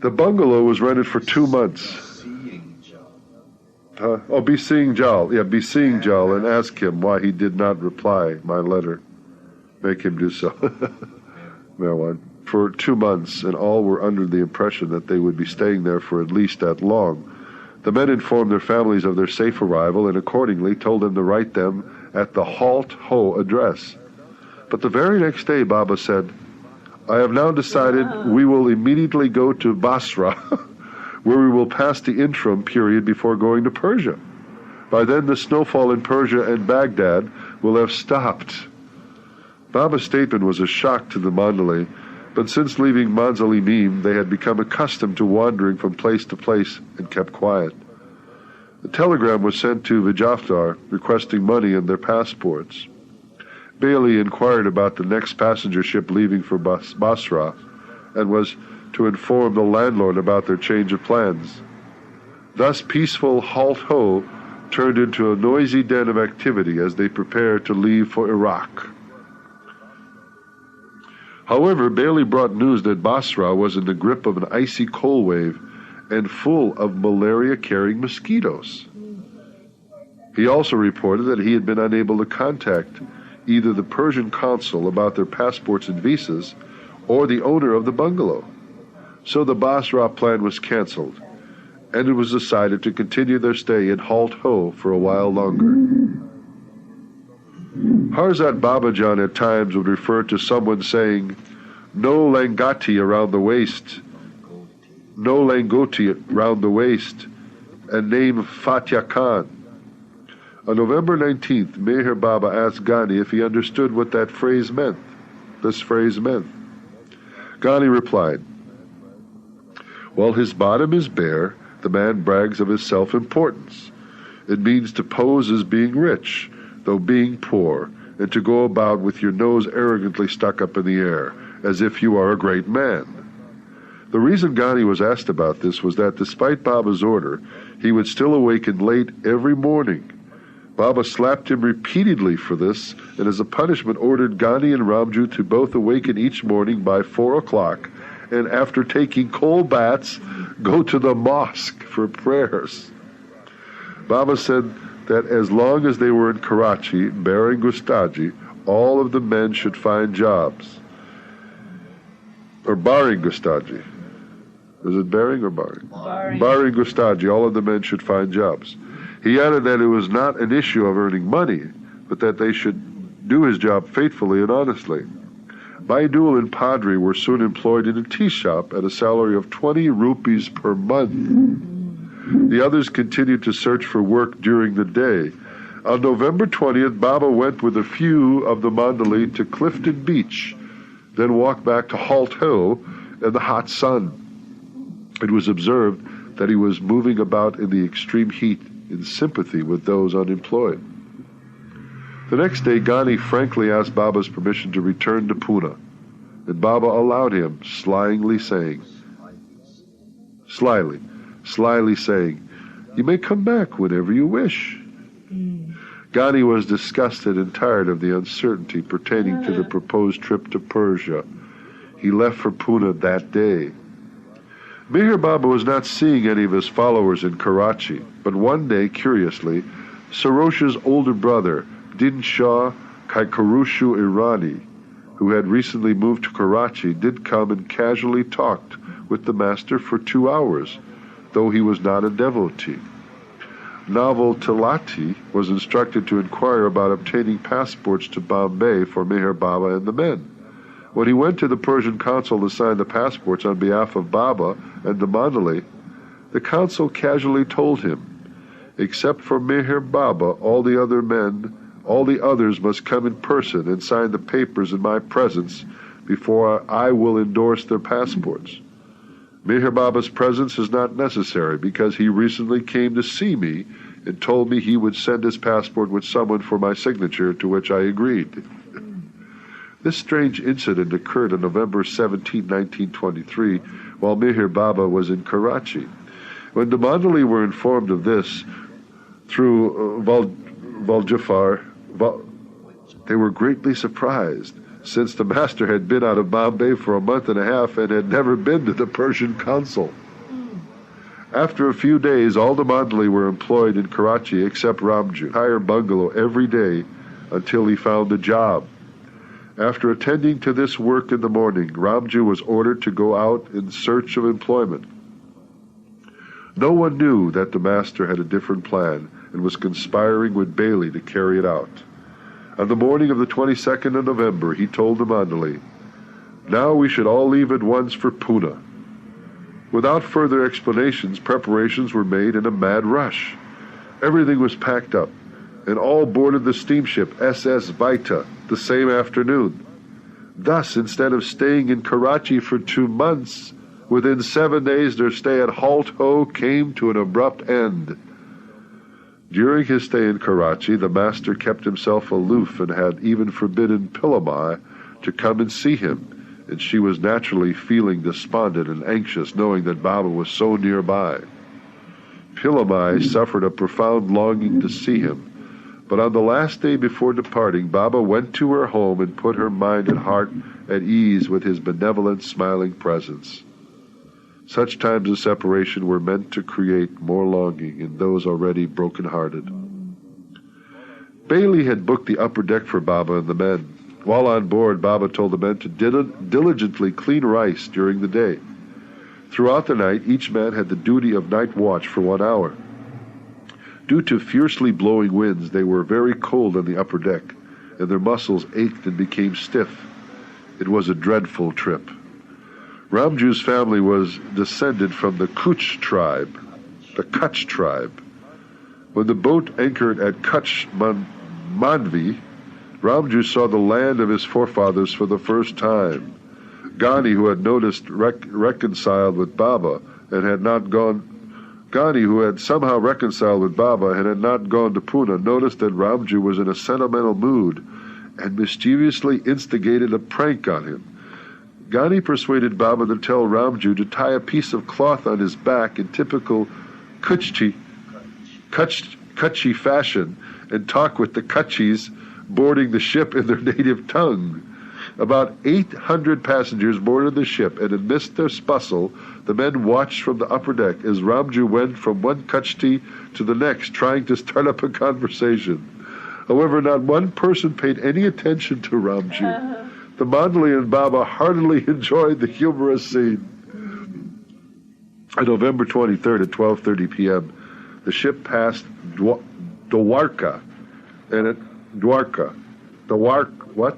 The bungalow was rented for 2 months. Be seeing Jal. Yeah, be seeing Jal and ask him why he did not reply my letter. Make him do so. Merwan. For 2 months, and all were under the impression that they would be staying there for at least that long. The men informed their families of their safe arrival and accordingly told them to write them at the Halt Ho address. But the very next day, Baba said, I have now decided we will immediately go to Basra, where we will pass the interim period before going to Persia. By then, the snowfall in Persia and Baghdad will have stopped. Baba's statement was a shock to the Mandalay, but since leaving Manzali-Neem, they had become accustomed to wandering from place to place and kept quiet. A telegram was sent to Vijafdar requesting money and their passports. Bailey inquired about the next passenger ship leaving for Basra and was to inform the landlord about their change of plans. Thus peaceful Halt Ho turned into a noisy den of activity as they prepared to leave for Iraq. However, Bailey brought news that Basra was in the grip of an icy cold wave and full of malaria-carrying mosquitoes. He also reported that he had been unable to contact either the Persian consul about their passports and visas or the owner of the bungalow. So the Basra plan was canceled, and it was decided to continue their stay in Halt Ho for a while longer. Harzat Babajan at times would refer to someone saying, no langati around the waist, no langoti round the waist, and name Fatih Khan. On November 19th, Meher Baba asked Ghani if he understood what this phrase meant. Ghani replied, while his bottom is bare, the man brags of his self-importance. It means to pose as being rich, though being poor, and to go about with your nose arrogantly stuck up in the air, as if you are a great man. The reason Ghani was asked about this was that despite Baba's order, he would still awaken late every morning. Baba slapped him repeatedly for this, and as a punishment ordered Ghani and Ramju to both awaken each morning by 4 o'clock, and after taking cold baths, go to the mosque for prayers. Baba said that as long as they were in Karachi, bearing Gustaji, all of the men should find jobs. Or barring Gustaji. Is it bearing or barring? Barring Gustaji, all of the men should find jobs. He added that it was not an issue of earning money, but that they should do his job faithfully and honestly. Baidul and Padri were soon employed in a tea shop at a salary of 20 rupees per month. The others continued to search for work during the day. On November 20th, Baba went with a few of the Mandalay to Clifton Beach, then walked back to Halt Ho in the hot sun. It was observed that he was moving about in the extreme heat in sympathy with those unemployed. The next day, Ghani frankly asked Baba's permission to return to Pune, and Baba allowed him, slyly saying, you may come back whenever you wish. Ghani was disgusted and tired of the uncertainty pertaining to the proposed trip to Persia. He left for Pune that day. Meher Baba was not seeing any of his followers in Karachi, but one day, curiously, Sarosha's older brother, Din Shah Kaikhushru Irani, who had recently moved to Karachi, did come and casually talked with the master for 2 hours, though he was not a devotee. Naval Talati was instructed to inquire about obtaining passports to Bombay for Meher Baba and the men. When he went to the Persian consul to sign the passports on behalf of Baba and the Mandalay, the consul casually told him, except for Meher Baba, all the others must come in person and sign the papers in my presence before I will endorse their passports. Meher Baba's presence is not necessary because he recently came to see me and told me he would send his passport with someone for my signature, to which I agreed. This strange incident occurred on November 17, 1923, while Meher Baba was in Karachi. When the Mandali were informed of this through Valjafar, they were greatly surprised, since the master had been out of Bombay for a month and a half and had never been to the Persian consul. After a few days, all the Mandali were employed in Karachi except Ramju, hire bungalow every day until he found a job. After attending to this work in the morning, Ramju was ordered to go out in search of employment. No one knew that the master had a different plan and was conspiring with Bailey to carry it out. On the morning of the 22nd of November, he told the Mandali, "Now we should all leave at once for Pune." Without further explanations, preparations were made in a mad rush. Everything was packed up, and all boarded the steamship SS Vaita the same afternoon. Thus, instead of staying in Karachi for 2 months, within 7 days their stay at Halt Ho came to an abrupt end. During his stay in Karachi, the master kept himself aloof and had even forbidden Pilamai to come and see him, and she was naturally feeling despondent and anxious, knowing that Baba was so nearby. Pilamai suffered a profound longing to see him, but on the last day before departing, Baba went to her home and put her mind and heart at ease with his benevolent, smiling presence. Such times of separation were meant to create more longing in those already broken-hearted. Bailey had booked the upper deck for Baba and the men. While on board, Baba told the men to diligently clean rice during the day. Throughout the night, each man had the duty of night watch for 1 hour. Due to fiercely blowing winds, they were very cold on the upper deck, and their muscles ached and became stiff. It was a dreadful trip. Ramju's family was descended from the Kutch tribe. When the boat anchored at Kutch Mandvi, Ramju saw the land of his forefathers for the first time. Ghani, who had reconciled with Baba and had not gone to Pune, noticed that Ramju was in a sentimental mood and mischievously instigated a prank on him. Ghani persuaded Baba to tell Ramju to tie a piece of cloth on his back in typical Kutchi fashion and talk with the Kutchis boarding the ship in their native tongue. About 800 passengers boarded the ship, and amidst their spuzzle, the men watched from the upper deck as Ramju went from one Kutchi to the next, trying to start up a conversation. However, not one person paid any attention to Ramju. The Mandali and Baba heartily enjoyed the humorous scene. On November 23rd at 12:30 p.m., the ship passed Dwarka, and at Dwarka. Dwarka.